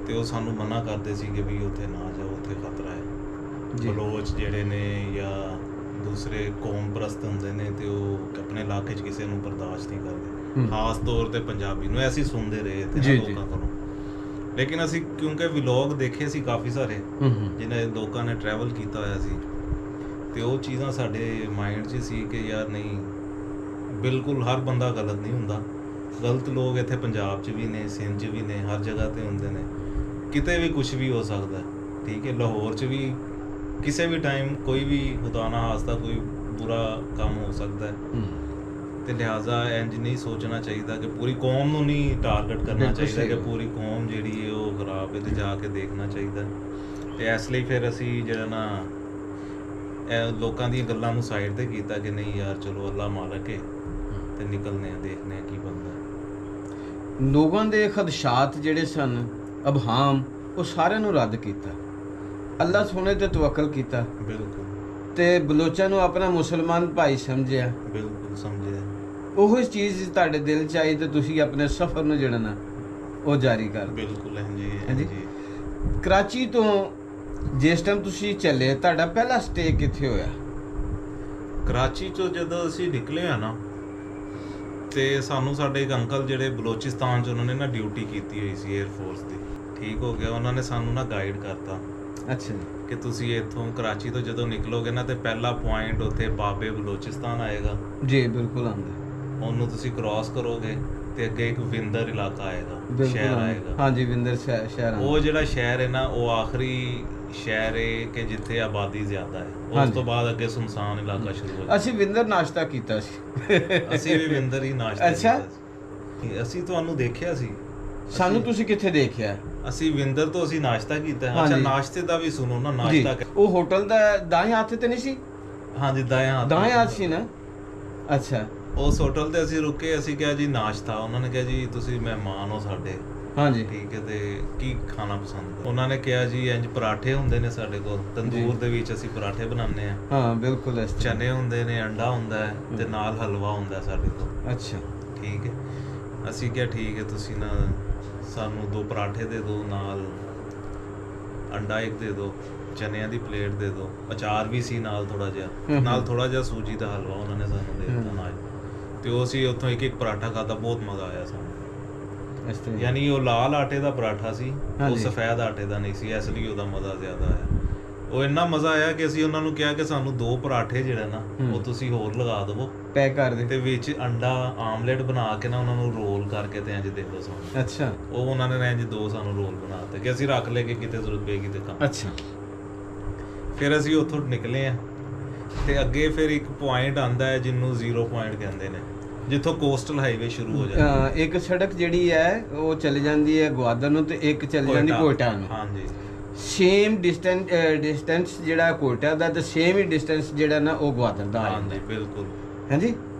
ਤੇ ਉਹ ਸਾਨੂੰ ਮਨਾ ਕਰਦੇ ਸੀ ਕਿ ਵੀ ਉੱਥੇ ਨਾ ਜਾਓ, ਉੱਥੇ ਖਤਰਾ ਹੈ। ਬਲੋਚ ਜਿਹੜੇ ਨੇ ਜਾਂ ਦੂਸਰੇ ਕੌਮ ਪ੍ਰਸਤ ਹੁੰਦੇ ਨੇ ਤੇ ਉਹ ਆਪਣੇ ਇਲਾਕੇ 'ਚ ਕਿਸੇ ਨੂੰ ਬਰਦਾਸ਼ਤ ਨਹੀਂ ਕਰਦੇ, ਖਾਸ ਤੌਰ ਤੇ ਪੰਜਾਬੀ ਨੂੰ। ਅਸੀਂ ਸੁਣਦੇ ਰਹੇ ਤੇ ਲੋਕਾਂ ਕੋਲੋਂ, ਲੇਕਿਨ ਅਸੀਂ ਕਿਉਂਕਿ ਵਲੌਗ ਦੇਖੇ ਸੀ ਕਾਫੀ ਸਾਰੇ ਜਿਹਨਾਂ ਲੋਕਾਂ ਨੇ ਟਰੈਵਲ ਕੀਤਾ ਹੋਇਆ ਸੀ, ਤੇ ਉਹ ਚੀਜ਼ਾਂ ਸਾਡੇ ਮਾਈਂਡ 'ਚ ਸੀ ਕਿ ਯਾਰ ਨਹੀਂ, ਬਿਲਕੁਲ ਹਰ ਬੰਦਾ ਗਲਤ ਨਹੀਂ ਹੁੰਦਾ। ਗਲਤ ਲੋਕ ਇੱਥੇ ਪੰਜਾਬ 'ਚ ਵੀ ਨੇ, ਸਿੰਧ 'ਚ ਵੀ ਨੇ, ਹਰ ਜਗ੍ਹਾ ਤੇ ਹੁੰਦੇ ਨੇ, ਕਿਤੇ ਵੀ ਕੁਝ ਵੀ ਹੋ ਸਕਦਾ। ਠੀਕ ਹੈ, ਲਾਹੌਰ 'ਚ ਵੀ ਕਿਸੇ ਵੀ ਟਾਈਮ ਕੋਈ ਵੀ ਖੁਦਾਨਾ ਹਾਸਤਾ, ਕੋਈ ਬੁਰਾ ਕੰਮ ਹੋ ਸਕਦਾ ਹੈ। ਤੇ ਲਿਹਾਜ਼ਾ ਇੰਜ ਨਹੀਂ ਸੋਚਣਾ ਚਾਹੀਦਾ ਕਿ ਪੂਰੀ ਕੌਮ ਨੂੰ ਨਹੀਂ ਟਾਰਗੇਟ ਕਰਨਾ ਚਾਹੀਦਾ ਕਿ ਪੂਰੀ ਕੌਮ ਜਿਹੜੀ ਹੈ ਉਹ ਖਰਾਬ ਹੈ, ਤੇ ਜਾ ਕੇ ਦੇਖਣਾ ਚਾਹੀਦਾ। ਤੇ ਇਸ ਲਈ ਫਿਰ ਅਸੀਂ ਜਿਹੜਾ ਨਾ ਇਹ ਲੋਕਾਂ ਦੀਆਂ ਗੱਲਾਂ ਨੂੰ ਸਾਈਡ ਤੇ ਕੀਤਾ ਕਿ ਨਹੀਂ ਯਾਰ ਚਲੋ ਅੱਲਾ ਮਾਲਕ ਹੈ ਤੇ ਨਿਕਲਨੇ ਆ, ਦੇਖਦੇ ਆ ਕੀ ਬਣਦਾ। ਲੋਕਾਂ ਦੇ ਖਦਸ਼ਾਤ ਜਿਹੜੇ ਸਨ, ਅਬਹਾਮ ਉਹ ਸਾਰਿਆਂ ਨੂੰ ਰੱਦ ਕੀਤਾ। ਅੱਲਾ ਸੋਨੇ ਤੇ ਤਵੱਕਲ ਕੀਤਾ ਬਿਲਕੁਲ ਤੇ ਬਲੋਚਾਂ ਨੂੰ ਆਪਣਾ ਮੁਸਲਮਾਨ ਭਾਈ ਸਮਝਿਆ। ਬਿਲਕੁਲ ਸਮਝਿਆ। ਉਹੀ ਚੀਜ਼ ਤੁਹਾਡੇ ਦਿਲ 'ਚ ਆਈ ਤੇ ਤੁਸੀਂ ਆਪਣੇ ਸਫ਼ਰ ਨੂੰ ਜਿਹੜਾ ਨਾ ਉਹ ਜਾਰੀ ਕਰ ਦਿਓ। ਬਿਲਕੁਲ ਹਾਂਜੀ ਹਾਂਜੀ। ਹਾਂਜੀ। ਕਰਾਚੀ ਤੋਂ ਜਿਸ ਟਾਈਮ ਤੁਸੀਂ ਚੱਲੇ, ਤੁਹਾਡਾ ਪਹਿਲਾ ਸਟੇ ਕਿੱਥੇ ਹੋਇਆ? ਕਰਾਚੀ ਤੋਂ ਜਦੋਂ ਅਸੀਂ ਨਿਕਲੇ ਆ ਨਾ, ਤੇ ਸਾਨੂੰ ਸਾਡੇ ਇੱਕ ਅੰਕਲ ਜਿਹੜੇ ਬਲੋਚਿਸਤਾਨ 'ਚ ਉਹਨਾਂ ਨੇ ਨਾ ਡਿਊਟੀ ਕੀਤੀ ਹੋਈ ਸੀ 에ਅਰ ਫੋਰਸ ਦੀ, ਠੀਕ ਹੋ ਗਿਆ, ਉਹਨਾਂ ਨੇ ਸਾਨੂੰ ਨਾ ਗਾਈਡ ਕਰਤਾ ਅੱਛਾ ਜੀ। ਕਿ ਤੁਸੀਂ ਇੱਥੋਂ ਕਰਾਚੀ ਤੋਂ ਜਦੋਂ ਨਿਕਲੋਗੇ ਨਾ ਤੇ ਪਹਿਲਾ ਪੁਆਇੰਟ ਉੱਥੇ ਬਾਬੇ ਬਲੋਚਿਸਤਾਨ ਆਏਗਾ, ਜੀ ਬਿਲਕੁਲ ਆਉਂਦਾ। ਉਹਨੂੰ ਤੁਸੀਂ ਕ੍ਰਾਸ ਕਰੋਗੇ ਤੇ ਅੱਗੇ ਇੱਕ ਵਿੰਦਰ ਇਲਾਕਾ ਆਏਗਾ, ਬਿਲਕੁਲ ਸ਼ਹਿਰ ਆਉਂਦਾ। ਆਏਗਾ। ਹਾਂਜੀ ਵਿੰਦਰ ਸ਼ਹਿਰ ਆਉਂਦਾ। ਉਹ ਜਿਹੜਾ ਸ਼ਹਿਰ ਹੈ ਨਾ, ਉਹ ਆਖਰੀ ਸ਼ਹਿਰ ਹੈ ਕਿ ਜਿੱਥੇ ਆਬਾਦੀ ਜ਼ਿਆਦਾ ਹੈ। ਉਸ ਹਾਂਜੀ। ਤੋਂ ਬਾਅਦ ਅੱਗੇ ਸੁਨਸਾਨ ਇਲਾਕਾ ਸ਼ੁਰੂ ਹੋ ਜਾਂਦਾ। ਅਸੀਂ ਵਿੰਦਰ ਨਾਸ਼ਤਾ ਕੀਤਾ ਸੀ। ਅਸੀਂ ਵੀ ਵਿੰਦਰ ਹੀ ਨਾਸ਼ਤਾ ਅੱਛਾ। ਕੀਤਾ ਸੀ। ਅਸੀਂ ਤੁਹਾਨੂੰ ਦੇਖਿਆ ਸੀ। ਸਾਨੂੰ ਤੁਸੀਂ ਕਿੱਥੇ ਦੇਖਿਆ? ਅਸੀਂ ਵਿੰਦਰ ਤੋਂ ਅਸੀਂ ਨਾਸ਼ਤਾ ਕੀਤਾ। ਹਾਂਜੀ। ਅੱਛਾ, ਨਾਸ਼ਤੇ ਦਾ ਵੀ ਸੁਣੋ ਨਾ, ਜੀ ਨਾਸ਼ਤਾ ਉਹ ਹੋਟਲ ਦਾ ਦਾएं ਹੱਥ ਤੇ ਨਹੀਂ ਸੀ? ਹਾਂਜੀ, ਦਾਇਆ ਹੱਥ। ਦਾएं ਹੱਥ ਸੀ ਨਾ। ਅੱਛਾ। ਉਸ ਹੋਟਲ ਤੇ ਅਸੀਂ ਰੁਕੇ, ਅਸੀਂ ਕਿਹਾ ਜੀ ਨਾਸ਼ਤਾ। ਉਹਨਾਂ ਨੇ ਕਿਹਾ ਜੀ ਤੁਸੀਂ ਮਹਿਮਾਨ ਹੋ ਸਾਡੇ, ਹਾਂਜੀ ਠੀਕ ਹੈ, ਤੇ ਕੀ ਖਾਣਾ ਪਸੰਦ ਹੈ? ਉਹਨਾਂ ਨੇ ਕਿਹਾ ਜੀ ਇੰਜ ਪਰਾਠੇ ਹੁੰਦੇ ਨੇ ਸਾਡੇ ਕੋਲ, ਤੰਦੂਰ ਦੇ ਵਿੱਚ ਅਸੀਂ ਪਰਾਠੇ ਬਣਾਉਂਦੇ ਆ। ਹਾਂ ਬਿਲਕੁਲ ਇਸ ਤਰ੍ਹਾਂ। ਚਨੇ ਹੁੰਦੇ ਨੇ, ਅੰਡਾ ਹੁੰਦਾ ਹੈ ਤੇ ਨਾਲ ਹਲਵਾ ਹੁੰਦਾ ਸਾਡੇ ਕੋਲ, ਅੱਛਾ ਠੀਕ ਹੈ। ਅਸੀਂ ਕਿਹਾ ਠੀਕ ਹੈ, ਤੁਸੀਂ ਨਾ ਸਾਨੂੰ 2 ਪਰਾਠੇ ਦੇ ਦਿਓ, ਨਾਲ ਅੰਡਾ ਇੱਕ ਦੇ ਦਿਓ, ਚਨਿਆਂ ਦੀ ਪਲੇਟ ਦੇ ਦਿਓ, ਅਚਾਰ ਵੀ ਸੀ ਨਾਲ ਥੋੜਾ ਜਿਹਾ, ਨਾਲ ਥੋੜਾ ਜਿਹਾ ਸੂਜੀ ਦਾ ਹਲਵਾ ਉਹਨਾਂ ਨੇ ਸਾਨੂੰ ਦੇ ਦਿੱਤਾ ਨਾਲ। ਤੇ ਉਹ ਅਸੀਂ ਉੱਥੋਂ ਇੱਕ ਇੱਕ ਪਰਾਠਾ ਖਾਧਾ, ਬਹੁਤ ਮਜ਼ਾ ਆਇਆ ਸਾਨੂੰ। ਇਸ ਤਰ੍ਹਾਂ। ਯਾਨੀ ਉਹ ਲਾਲ ਆਟੇ ਦਾ ਪਰਾਠਾ ਸੀ, ਉਹ ਹਾਂਜੀ। ਸਫੈਦ ਆਟੇ ਦਾ ਨਹੀਂ ਸੀ, ਇਸ ਲਈ ਉਹਦਾ ਮਜ਼ਾ ਜ਼ਿਆਦਾ ਆਇਆ। ਉਹ ਇੰਨਾ ਮਜ਼ਾ ਆਇਆ ਕਿ ਅਸੀਂ ਉਹਨਾਂ ਨੂੰ ਕਿਹਾ ਕਿ ਸਾਨੂੰ 2 ਪਰਾਠੇ ਜਿਹੜੇ ਨਾ ਉਹ ਤੁਸੀਂ ਹੋਰ ਲਗਾ ਦਿਵੋ, ਪੈਕ ਕਰ ਦੇ। ਤੇ ਵਿੱਚ ਅੰਡਾ ਆਮਲੇਟ ਬਣਾ ਕੇ ਨਾ ਉਹਨਾਂ ਨੂੰ ਰੋਲ ਕਰਕੇ ਤੇ ਇੰਜ ਦੇ ਦਿਓ ਸਾਨੂੰ। ਅੱਛਾ ਉਹ ਉਹਨਾਂ ਨੇ ਇੰਜ 2 ਸਾਨੂੰ ਰੋਲ ਬਣਾ ਦਿੱਤੇ ਕਿ ਅਸੀਂ ਰੱਖ ਲੈ ਕੇ ਕਿਤੇ ਜ਼ਰੂਰਤ ਪਏਗੀ ਤੇ ਕੰਮ। ਅੱਛਾ। ਫਿਰ ਅਸੀਂ ਉੱਥੋਂ ਨਿਕਲੇ ਆ ਤੇ ਅੱਗੇ ਫਿਰ ਇੱਕ ਪੁਆਇੰਟ ਆਂਦਾ ਹੈ ਜਿਹਨੂੰ 0 ਪੁਆਇੰਟ ਕਹਿੰਦੇ ਨੇ, ਜਿੱਥੋਂ ਕੋਸਟਲ ਹਾਈਵੇ ਸ਼ੁਰੂ ਹੋ ਜਾਂਦਾ ਹੈ। ਇੱਕ ਸੜਕ ਜਿਹੜੀ ਹੈ ਉਹ ਚਲੀ ਜਾਂਦੀ ਹੈ ਗਵਾਦਰ ਨੂੰ ਤੇ ਇੱਕ ਚਲੀ ਜਾਂਦੀ ਕੋਇਟਾ ਨੂੰ। ਹਾਂਜੀ। ਸੇਮ ਡਿਸਟੈਂਸ ਜਿਹੜਾ ਕੋਇਟਾ ਦਾ ਤੇ ਸੇਮ ਹੀ ਡਿਸਟੈਂਸ ਜਿਹੜਾ ਨਾ ਉਹ ਗਵਾਦਰ ਦਾ ਆ ਜਾਂਦਾ। ਹਾਂਜੀ ਬਿਲਕੁਲ। ਹਾਂਜੀ।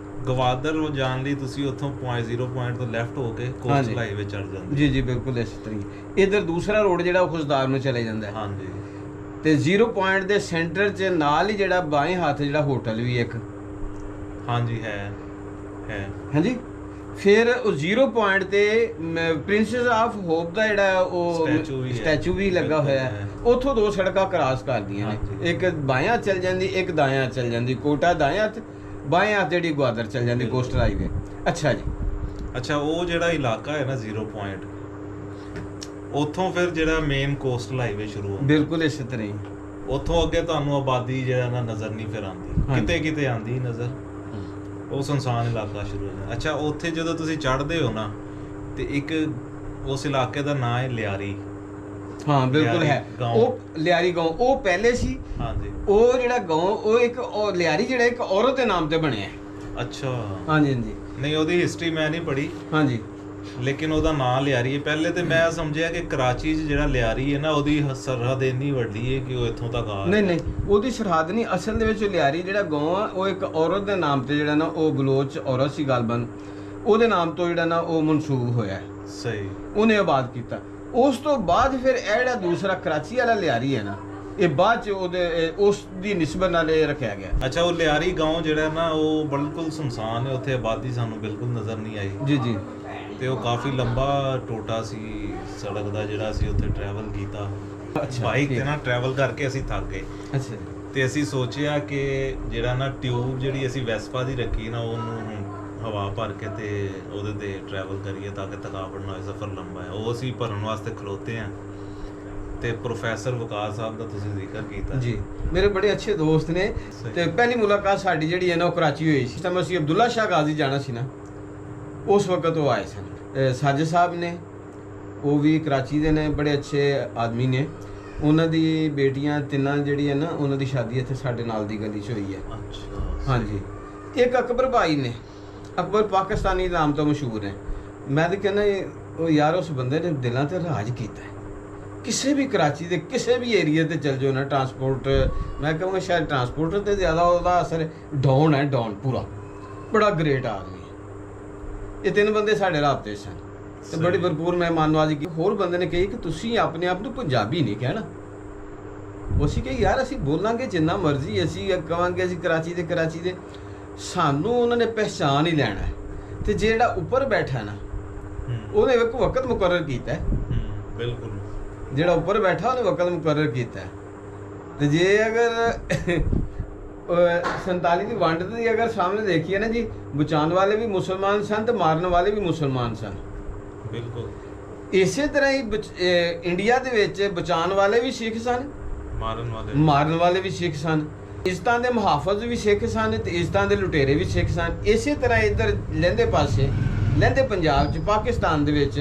ਗਵਾਦਰ ਨੂੰ ਜਾਣ ਲਈ ਤੁਸੀਂ ਉੱਥੋਂ 0 ਪੁਆਇੰਟ ਤੋਂ ਲੈਫਟ ਹੋ ਕੇ ਕੋਸਟਲ ਹਾਈਵੇ ਚੜ ਜਾਂਦੇ। ਜੀ ਜੀ ਬਿਲਕੁਲ ਇਸ ਤਰੀਕੇ। ਇਧਰ ਦੂਸਰਾ ਰੋਡ ਜਿਹੜਾ ਉਹ ਖੁਸ਼ਦਾਰ ਨੂੰ ਚਲੇ ਜਾਂਦਾ ਹੈ। ਹਾਂਜੀ। ਤੇ 0 ਪੁਆਇੰਟ ਦੇ ਸੈਂਟਰ 'ਚ ਨਾਲ ਹੀ ਜਿਹੜਾ ਬਾਏਂ ਹੱਥ ਜਿਹੜਾ ਹੋਟਲ ਵੀ ਇੱਕ। ਹਾਂਜੀ ਹੈ। ਹਾਂਜੀ। ਫਿਰ ਉਹ 0 ਪੁਆਇੰਟ ਤੇ ਪ੍ਰਿੰਸੈਸ ਆਫ ਹੋਪ ਦਾ ਜਿਹੜਾ ਉਹ ਸਟੈਚੂ ਵੀ ਲੱਗਾ ਹੋਇਆ ਹੈ। ਉੱਥੋਂ 2 ਸੜਕਾਂ ਕ੍ਰਾਸ ਕਰਦੀਆਂ ਨੇ, ਇੱਕ ਬਾਇਆਂ ਚੱਲ ਜਾਂਦੀ, ਇੱਕ ਦਾਇਆਂ ਚੱਲ ਜਾਂਦੀ। ਕੋਟਾ ਦਾਇਆਂ ਹੱਥ, ਬਾਇਆਂ ਹੱਥ ਜਿਹੜੀ ਗਵਾਦਰ ਚੱਲ ਜਾਂਦੀ ਕੋਸਟਲ ਹਾਈਵੇ। ਅੱਛਾ ਜੀ। ਅੱਛਾ, ਉਹ ਜਿਹੜਾ ਇਲਾਕਾ ਹੈ ਨਾ 0 ਪੁਆਇੰਟ, ਉੱਥੋਂ ਫਿਰ ਜਿਹੜਾ ਮੇਨ ਕੋਸਟਲ ਹਾਈਵੇ ਸ਼ੁਰੂ ਹੁੰਦਾ। ਬਿਲਕੁਲ ਇਸੇ ਤਰ੍ਹਾਂ ਹੀ। ਉੱਥੋਂ ਅੱਗੇ ਤੁਹਾਨੂੰ ਆਬਾਦੀ ਜਿਹੜਾ ਨਾ ਨਜ਼ਰ ਨਹੀਂ ਫਿਰ ਆਉਂਦੀ, ਕਿਤੇ ਕਿਤੇ ਆਉਂਦੀ ਨਜ਼ਰ। ਉਹ ਸੁਨਸਾਨ ਇਲਾਕਾ ਸ਼ੁਰੂ ਹੋ ਜਾਂਦਾ। ਅੱਛਾ, ਉੱਥੇ ਜਦੋਂ ਤੁਸੀਂ ਚੜ੍ਹਦੇ ਹੋ ਨਾ ਤੇ ਇੱਕ ਉਸ ਇਲਾਕੇ ਦਾ ਨਾਂ ਹੈ ਲਿਆਰੀ। ਹਾਂ ਬਿਲਕੁਲ ਹੈ। ਉਹ ਲਿਆਰੀ ਗਾਉਂ ਉਹ ਪਹਿਲੇ ਸੀ। ਹਾਂਜੀ। ਉਹ ਜਿਹੜਾ ਗਾਉਂ ਉਹ ਇੱਕ ਲਿਆਰੀ ਜਿਹੜਾ ਇੱਕ ਔਰਤ ਦੇ ਨਾਮ ਤੇ ਬਣਿਆ। ਅੱਛਾ। ਹਾਂਜੀ ਹਾਂਜੀ। ਨਹੀਂ, ਉਹਦੀ ਹਿਸਟਰੀ ਮੈਂ ਨਹੀਂ ਪੜ੍ਹੀ। ਹਾਂਜੀ। ਲੇਕਿਨ ਉਹਦਾ ਨਾਂ ਲਿਆਰੀ ਹੈ। ਪਹਿਲੇ ਤੇ ਮੈਂ ਸਮਝਿਆ ਕਿ ਕਰਾਚੀ 'ਚ ਜਿਹੜਾ ਲਿਆਰੀ ਹੈ ਨਾ, ਉਹਦੀ ਸਰਹੱਦ ਇੰਨੀ ਵੱਡੀ ਹੈ ਕਿ ਉਹ ਇੱਥੋਂ ਤੱਕ ਆ। ਨਹੀਂ, ਉਹਦੀ ਸਰਹੱਦ ਨਹੀਂ। ਅਸਲ ਦੇ ਵਿੱਚ ਲਿਆਰੀ ਜਿਹੜਾ ਗਾਉਂ ਆ ਉਹ ਇੱਕ ਔਰਤ ਦੇ ਨਾਮ ਤੇ ਜਿਹੜਾ ਨਾ ਉਹ ਬਲੋਚ ਔਰਤ ਸੀ ਗਲਬਨ, ਉਹਦੇ ਨਾਮ ਤੋਂ ਜਿਹੜਾ ਨਾ ਉਹ ਮਨਸੂਬ ਹੋਇਆ। ਸਹੀ। ਉਹਨੇ ਆਬਾਦ ਕੀਤਾ। ਉਸ ਤੋਂ ਬਾਅਦ ਫਿਰ ਇਹ ਜਿਹੜਾ ਦੂਸਰਾ ਕਰਾਚੀ ਵਾਲਾ ਲਿਆਰੀ ਹੈ ਨਾ, ਇਹ ਬਾਅਦ ਚ ਉਹਦੇ ਉਸ ਦੀ ਨਿਸਬਤ ਨਾਲ ਇਹ ਰੱਖਿਆ ਗਿਆ। ਅੱਛਾ, ਉਹ ਲਿਆਰੀ ਗਾਉਂ ਜਿਹੜਾ ਨਾ ਉਹ ਬਿਲਕੁਲ ਸੁਨਸਾਨ ਹੈ, ਉੱਥੇ ਆਬਾਦੀ ਸਾਨੂੰ ਬਿਲਕੁਲ ਨਜ਼ਰ ਨਹੀਂ ਆਈ। ਜੀ ਜੀ। ਤੇ ਉਹ ਕਾਫੀ ਲੰਬਾ ਟੋਟਾ ਸੀ ਸੜਕ ਦਾ ਜਿਹੜਾ ਅਸੀਂ ਉੱਥੇ ਟਰੈਵਲ ਕੀਤਾ। ਬਾਈਕ ਤੇ ਨਾ ਟਰੈਵਲ ਕਰਕੇ ਅਸੀਂ ਥੱਕ ਗਏ। ਅੱਛਾ। ਤੇ ਅਸੀਂ ਸੋਚਿਆ ਕਿ ਜਿਹੜਾ ਨਾ ਟਿਊਬ ਜਿਹੜੀ ਅਸੀਂ ਵੈਸਪਾ ਦੀ ਰੱਖੀ ਨਾ, ਉਹਨੂੰ ਹਵਾ ਭਰ ਕੇ ਤੇ ਉਹਦੇ ਤੇ ਟਰੈਵਲ ਕਰੀਏ ਤਾਂ ਕਿ ਥਕਾਵਟ ਨਾ ਹੋਏ, ਸਫ਼ਰ ਲੰਬਾ ਹੈ। ਉਹ ਅਸੀਂ ਭਰਨ ਵਾਸਤੇ ਖਲੋਤੇ ਆ ਤੇ ਪ੍ਰੋਫੈਸਰ ਵਕਾਸ ਸਾਹਿਬ ਦਾ ਤੁਸੀਂ ਜ਼ਿਕਰ ਕੀਤਾ ਜੀ, ਮੇਰੇ ਬੜੇ ਅੱਛੇ ਦੋਸਤ ਨੇ। ਤੇ ਪਹਿਲੀ ਮੁਲਾਕਾਤ ਸਾਡੀ ਜਿਹੜੀ ਹੈ ਨਾ ਉਹ ਕਰਾਚੀ ਹੋਈ ਸੀ। ਤਾਂ ਅਸੀਂ ਅਬਦੁੱਲਾ ਸ਼ਾਹ ਗਾਜ਼ੀ ਜਾਣਾ ਸੀ ਨਾ, ਉਸ ਵਕਤ ਉਹ ਆਏ ਸਨ। ਸਾਜਿਦ ਸਾਹਿਬ ਨੇ, ਉਹ ਵੀ ਕਰਾਚੀ ਦੇ ਨੇ, ਬੜੇ ਅੱਛੇ ਆਦਮੀ ਨੇ। ਉਹਨਾਂ ਦੀ ਬੇਟੀਆਂ 3 ਜਿਹੜੀ ਹੈ ਨਾ, ਉਹਨਾਂ ਦੀ ਸ਼ਾਦੀ ਇੱਥੇ ਸਾਡੇ ਨਾਲ ਦੀ ਗਲੀ 'ਚ ਹੋਈ ਹੈ। ਅੱਛਾ। ਹਾਂਜੀ। ਇੱਕ ਅਕਬਰ ਭਾਈ ਨੇ, ਅਕਬਰ ਪਾਕਿਸਤਾਨੀ ਨਾਮ ਤੋਂ ਮਸ਼ਹੂਰ ਹੈ। ਮੈਂ ਤਾਂ ਕਹਿੰਦਾ ਉਹ ਯਾਰ ਉਸ ਬੰਦੇ ਨੇ ਦਿਲਾਂ ਤੇ ਰਾਜ ਕੀਤਾ ਹੈ। ਕਿਸੇ ਵੀ ਕਰਾਚੀ ਦੇ ਕਿਸੇ ਵੀ ਏਰੀਆ ਤੇ ਚਲ ਜਾਓ ਨਾ, ਟਰਾਂਸਪੋਰਟ, ਮੈਂ ਕਹਾਂਗਾ ਸ਼ਾਇਦ ਟਰਾਂਸਪੋਰਟਰ ਤੇ ਜ਼ਿਆਦਾ ਉਹਦਾ ਅਸਰ ਡਾਊਨ ਹੈ, ਡਾਊਨ ਪੂਰਾ। ਬੜਾ ਗ੍ਰੇਟ ਆਦਮੀ ਹੈ। ਇਹ 3 ਬੰਦੇ ਸਾਡੇ ਰਾਬਤੇ ਸਨ। ਤੇ ਬੜੀ ਭਰਪੂਰ ਮਹਿਮਾਨ ਨਵਾਜ਼ੀ ਕੀਤੀ। ਹੋਰ ਬੰਦੇ ਨੇ ਕਹੀ ਕਿ ਤੁਸੀਂ ਆਪਣੇ ਆਪ ਨੂੰ ਪੰਜਾਬੀ ਨਹੀਂ ਕਹਿਣਾ। ਅਸੀਂ ਕਹੀ ਯਾਰ ਅਸੀਂ ਬੋਲਾਂਗੇ ਜਿੰਨਾ ਮਰਜ਼ੀ, ਅਸੀਂ ਕਹਾਂਗੇ ਅਸੀਂ ਕਰਾਚੀ ਦੇ, ਸਾਨੂੰ ਉਹਨਾਂ ਨੇ ਪਹਿਚਾਨ ਹੀ ਲੈਣਾ ਹੈ। ਤੇ ਜਿਹੜਾ ਉੱਪਰ ਬੈਠਾ ਨਾ ਉਹਨੇ ਇੱਕ ਵਕਤ ਮੁਕਰਰ ਕੀਤਾ ਹੈ। ਬਿਲਕੁਲ, ਜਿਹੜਾ ਉੱਪਰ ਬੈਠਾ ਉਹਨੇ ਵਕਤ ਮੁਕਰਰ ਕੀਤਾ ਹੈ। ਤੇ ਜੇ ਅਗਰ 47 ਦੀ ਵੰਡ ਦੀ ਅਗਰ ਸਾਹਮਣੇ ਦੇਖੀਏ ਨਾ ਜੀ, ਬਚਾਉਣ ਵਾਲੇ ਵੀ ਮੁਸਲਮਾਨ ਸਨ ਤੇ ਮਾਰਨ ਵਾਲੇ ਵੀ ਮੁਸਲਮਾਨ ਸਨ। ਬਿਲਕੁਲ ਇਸੇ ਤਰ੍ਹਾਂ ਹੀ ਇੰਡੀਆ ਦੇ ਵਿੱਚ ਬਚਾਉਣ ਵਾਲੇ ਵੀ ਸਿੱਖ ਸਨ, ਮਾਰਨ ਵਾਲੇ ਵੀ ਸਿੱਖ ਸਨ। ਇੱਜ਼ਤਾਂ ਦੇ ਮੁਹਾਫਿਜ਼ ਵੀ ਸਿੱਖ ਸਨ ਤੇ ਇੱਜ਼ਤਾਂ ਦੇ ਲੁਟੇਰੇ ਵੀ ਸਿੱਖ ਸਨ। ਇਸੇ ਤਰ੍ਹਾਂ ਇੱਧਰ ਲਹਿੰਦੇ ਪੰਜਾਬ 'ਚ ਪਾਕਿਸਤਾਨ ਦੇ ਵਿੱਚ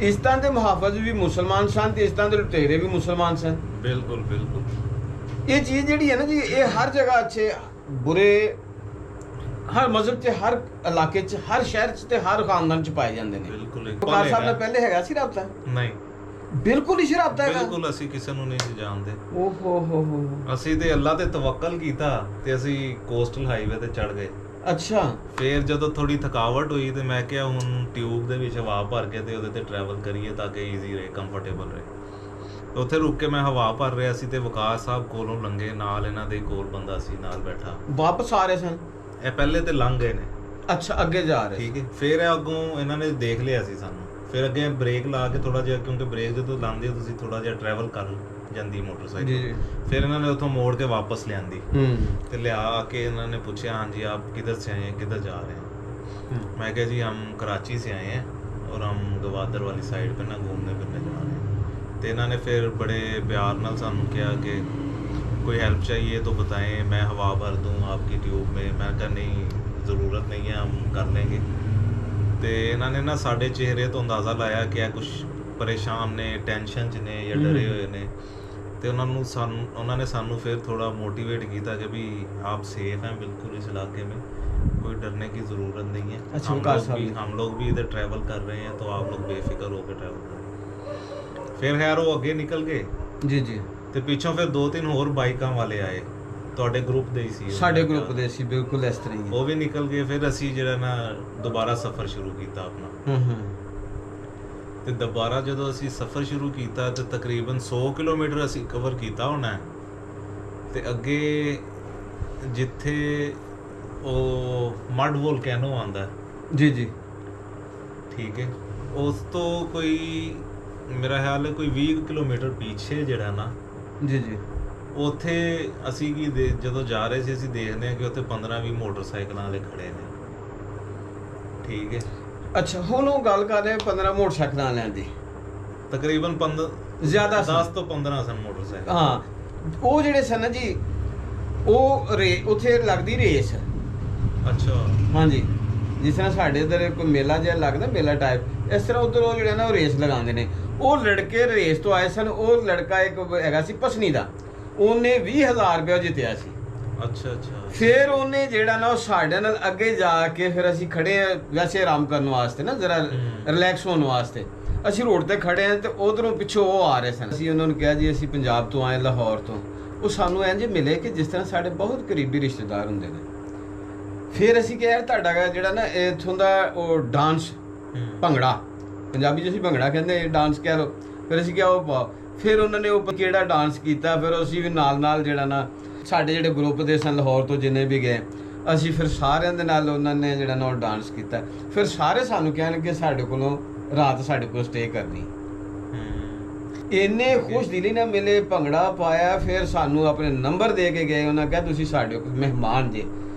ਇੱਜ਼ਤਾਂ ਦੇ ਮੁਹਾਫਿਜ਼ ਵੀ ਮੁਸਲਮਾਨ ਸਨ ਤੇ ਇੱਜ਼ਤਾਂ ਦੇ ਲੁਟੇਰੇ ਵੀ ਮੁਸਲਮਾਨ ਸਨ। ਬਿਲਕੁਲ ਬਿਲਕੁਲ। ਇਹ ਚੀਜ਼ ਜਿਹੜੀ ਹੈ ਨਾ ਜੀ, ਇਹ ਹਰ ਜਗ੍ਹਾ ਅੱਛੇ ਬੁਰੇ, ਹਰ ਮਜ਼ਹਬ 'ਚ, ਹਰ ਇਲਾਕੇ 'ਚ, ਹਰ ਸ਼ਹਿਰ 'ਚ ਤੇ ਹਰ ਖਾਨਦਾਨ 'ਚ ਪਾਏ ਜਾਂਦੇ ਨੇ। ਬਿਲਕੁਲ। ਵਕਾਰ ਸਾਹਿਬ ਨਾਲ ਪਹਿਲੇ ਹੈਗਾ ਸੀ ਰਾਬਤਾ? ਨਹੀਂ, ਬਿਲਕੁਲ ਹੀ ਸ਼ਰਾਬਤਾ ਹੈਗਾ। ਬਿਲਕੁਲ, ਅਸੀਂ ਕਿਸੇ ਨੂੰ ਨਹੀਂ ਜਾਣਦੇ। ਓਹੋ ਹੋ। ਅਸੀਂ ਤੇ ਅੱਲਾ ਤੇ ਤਵੱਕਲ ਕੀਤਾ ਤੇ ਅਸੀਂ ਕੋਸਟਲ ਹਾਈਵੇ ਤੇ ਚੜ ਗਏ। ਅੱਛਾ। ਫਿਰ ਜਦੋਂ ਥੋੜੀ ਥਕਾਵਟ ਹੋਈ ਤੇ ਮੈਂ ਕਿਹਾ ਹੁਣ ਟਿਊਬ ਦੇ ਵਿੱਚ ਹਵਾ ਭਰ ਕੇ ਤੇ ਉਹਦੇ ਤੇ ਟਰੈਵਲ ਕਰੀਏ ਤਾਂ ਕਿ ਈਜ਼ੀ ਰਹੇ, ਕੰਫਰਟੇਬਲ ਰਹੇ। ਉੱਥੇ ਰੁਕ ਕੇ ਮੈਂ ਹਵਾ ਭਰ ਰਿਹਾ ਸੀ ਤੇ ਵਕਾਰ ਸਾਹਿਬ ਕੋਲੋਂ ਲੰਘੇ, ਨਾਲ ਇਹਨਾਂ ਦੇ ਕੋਲ ਬੰਦਾ ਸੀ ਨਾਲ ਬੈਠਾ। ਵਾਪਸ ਆ ਰਹੇ ਸਨ? ਇਹ ਪਹਿਲੇ ਤੇ ਲੰਘ ਗਏ ਨੇ। ਅੱਛਾ, ਅੱਗੇ ਜਾ ਰਹੇ। ਠੀਕ ਹੈ। ਫਿਰ ਇਹ ਅੱਗੋਂ ਇਹਨਾਂ ਨੇ ਦੇਖ ਲਿਆ ਸੀ ਸਾਨੂੰ। ਫਿਰ ਅੱਗੇ ਬ੍ਰੇਕ ਲਾ ਕੇ ਥੋੜਾ ਜਿਹਾ, ਕਿਉਂਕਿ ਬ੍ਰੇਕ ਜਦੋਂ ਲਾਉਂਦੇ ਹੋ ਤੁਸੀਂ ਥੋੜਾ ਜਿਹਾ ਟਰੈਵਲ ਕਰ ਜਾਂਦੀ ਮੋਟਰਸਾਈਕਲ। ਜੀ। ਫਿਰ ਇਹਨਾਂ ਨੇ ਉੱਥੋਂ ਮੋੜ ਕੇ ਵਾਪਸ ਲਿਆਂਦੀ ਤੇ ਲਿਆ ਕੇ ਇਹਨਾਂ ਨੇ ਪੁੱਛਿਆ, ਹਾਂਜੀ ਆਪ ਕਿੱਧਰ ਸੇ ਆਏ हैं, किधर जा रहे हैं? मैं कहा जी हम कराची से आए हैं और हम गवादर वाली साइड पे ना घूमने फिरने जा रहे हैं। तो इन्होंने फिर बड़े प्यार नाल सानू किया कि कोई हेल्प चाहिए तो बताएं, मैं हवा भर दूँ आपकी ट्यूब में। मैं कहा नहीं, ज़रूरत नहीं है, हम कर लेंगे। तो इन्होंने ना साढ़े चेहरे तो अंदाज़ा लाया कि यह कुछ परेशान ने, टेंशन च ने या डरे हुए ने। तो उन्होंने सानू फिर थोड़ा मोटिवेट किया कि भी आप सेफ हैं बिल्कुल इस इलाके में, कोई डरने की ज़रूरत नहीं है। अच्छा, हम लोग भी इधर ट्रैवल कर रहे हैं तो आप लोग बेफिक्र होकर ट्रैवल करें। फिर खैर वो अगे निकल गए। जी जी। तो पिछों फिर 2-3 होर बाइकां वाले आए, ਤੁਹਾਡੇ ਗਰੁੱਪ ਦੇ ਹੀ ਸੀ। ਸਾਡੇ ਗਰੁੱਪ ਦੇ ਸੀ, ਬਿਲਕੁਲ ਇਸ ਤਰ੍ਹਾਂ ਹੀ। ਉਹ ਵੀ ਨਿਕਲ ਗਏ। ਫਿਰ ਅਸੀਂ ਜਿਹੜਾ ਨਾ ਦੁਬਾਰਾ ਸਫ਼ਰ ਸ਼ੁਰੂ ਕੀਤਾ ਆਪਣਾ। ਤੇ ਦੁਬਾਰਾ ਜਦੋਂ ਅਸੀਂ ਸਫ਼ਰ ਸ਼ੁਰੂ ਕੀਤਾ ਤੇ ਤਕਰੀਬਨ 100 ਕਿਲੋਮੀਟਰ ਅਸੀਂ ਕਵਰ ਕੀਤਾ ਹੋਣਾ। ਤੇ ਅੱਗੇ ਜਿੱਥੇ ਉਹ ਮਡ ਵੋਲਕੈਨੋ ਆਉਂਦਾ। ਜੀ ਜੀ। ਠੀਕ ਹੈ। ਉਸ ਤੋਂ ਕੋਈ ਮੇਰਾ ਖਿਆਲ ਹੈ ਕੋਈ 20 ਕਿਲੋਮੀਟਰ ਪਿੱਛੇ ਜਿਹੜਾ ਨਾ, ਜੀ ਜੀ, ਉੱਥੇ ਅਸੀਂ ਜਦੋਂ ਜਾ ਰਹੇ ਸੀ ਅਸੀਂ ਦੇਖਦੇ ਹਾਂ ਕਿ ਉੱਥੇ 15-20 ਮੋਟਰਸਾਈਕਲਾਂ ਵਾਲੇ ਖੜੇ ਨੇ। ਠੀਕ ਹੈ। ਅੱਛਾ, ਹੁਣ ਉਹ ਗੱਲ ਕਰ ਰਹੇ 15 ਮੋਟਰਸਾਈਕਲਾਂ ਵਾਲਿਆਂ ਦੀ। ਤਕਰੀਬਨ 10 ਤੋਂ 15 ਸਨ ਮੋਟਰਸਾਈਕਲ। ਹਾਂ, ਉਹ ਜਿਹੜੇ ਸਨ ਜੀ, ਉਹ ਉੱਥੇ ਲੱਗਦੀ ਰੇਸ। ਅੱਛਾ। ਹਾਂਜੀ। ਜਿਸ ਤਰ੍ਹਾਂ ਸਾਡੇ ਇੱਧਰ ਕੋਈ ਮੇਲਾ ਜਿਹਾ ਲੱਗਦਾ, ਮੇਲਾ ਟਾਈਪ, ਇਸ ਤਰ੍ਹਾਂ ਉੱਧਰ ਉਹ ਜਿਹੜਾ ਨਾ ਉਹ ਰੇਸ ਲਗਾਉਂਦੇ ਨੇ। ਉਹ ਲੜਕੇ ਰੇਸ ਤੋਂ ਆਏ ਸਨ। ਉਹ ਲੜਕਾ ਇੱਕ ਹੈਗਾ ਸੀ ਪਸਨੀ ਦਾ, ਉਹਨੇ 20,000 ਰੁਪਇਆ ਜਿੱਤਿਆ ਸੀ। ਅੱਛਾ ਅੱਛਾ। ਫਿਰ ਉਹਨੇ ਜਿਹੜਾ ਨਾ ਉਹ ਸਾਡੇ ਨਾਲ ਅੱਗੇ ਜਾ ਕੇ, ਫਿਰ ਅਸੀਂ ਖੜੇ ਆ ਵੈਸੇ ਆਰਾਮ ਕਰਨ ਵਾਸਤੇ ਨਾ, ਜ਼ਰਾ ਰਿਲੈਕਸ ਹੋਣ ਵਾਸਤੇ। ਅਸੀਂ ਰੋਡ ਤੇ ਖੜੇ ਆ ਤੇ ਉਧਰੋਂ ਪਿੱਛੋਂ ਉਹ ਆ ਰਹੇ ਸਨ। ਅਸੀਂ ਉਹਨਾਂ ਨੂੰ ਕਿਹਾ ਜੀ ਅਸੀਂ ਪੰਜਾਬ ਤੋਂ ਆਏ, ਲਾਹੌਰ ਤੋਂ। ਉਹ ਸਾਨੂੰ ਇੰਝ ਮਿਲੇ ਕਿ ਜਿਸ ਤਰ੍ਹਾਂ ਸਾਡੇ ਬਹੁਤ ਕਰੀਬੀ ਰਿਸ਼ਤੇਦਾਰ ਹੁੰਦੇ ਨੇ। ਫਿਰ ਅਸੀਂ ਕਿਹਾ ਯਾਰ ਤੁਹਾਡਾ ਜਿਹੜਾ ਨਾ ਇੱਥੋਂ ਦਾ ਉਹ ਡਾਂਸ, ਭੰਗੜਾ, ਪੰਜਾਬੀ 'ਚ ਅਸੀਂ ਭੰਗੜਾ ਕਹਿੰਦੇ, ਡਾਂਸ ਕਹਿ ਲਓ। ਫਿਰ ਅਸੀਂ ਕਿਹਾ ਉਹ ਪਾਓ। ਫਿਰ ਉਹਨਾਂ ਨੇ ਉਹ ਕਿਹੜਾ ਡਾਂਸ ਕੀਤਾ। ਫਿਰ ਅਸੀਂ ਵੀ ਨਾਲ ਜਿਹੜਾ ਨਾ ਸਾਡੇ ਜਿਹੜੇ ਗਰੁੱਪ ਦੇ ਸਨ ਲਾਹੌਰ ਤੋਂ ਜਿੰਨੇ ਵੀ ਗਏ, ਅਸੀਂ ਫਿਰ ਸਾਰਿਆਂ ਦੇ ਨਾਲ ਉਹਨਾਂ ਨੇ ਜਿਹੜਾ ਨਾ ਉਹ ਡਾਂਸ ਕੀਤਾ। ਫਿਰ ਸਾਰੇ ਸਾਨੂੰ ਕਹਿਣਗੇ ਸਾਡੇ ਕੋਲੋਂ ਰਾਤ ਸਾਡੇ ਕੋਲ ਸਟੇ ਕਰਨੀ। ਇੰਨੇ ਖੁਸ਼ ਦਿਲੀ ਨਾਲ ਮਿਲੇ, ਭੰਗੜਾ ਪਾਇਆ। ਫਿਰ ਸਾਨੂੰ ਆਪਣੇ ਨੰਬਰ ਦੇ ਕੇ ਗਏ। ਉਹਨਾਂ ਕਿਹਾ ਤੁਸੀਂ ਸਾਡੇ ਕੋਲ ਮਹਿਮਾਨ ਜੇ,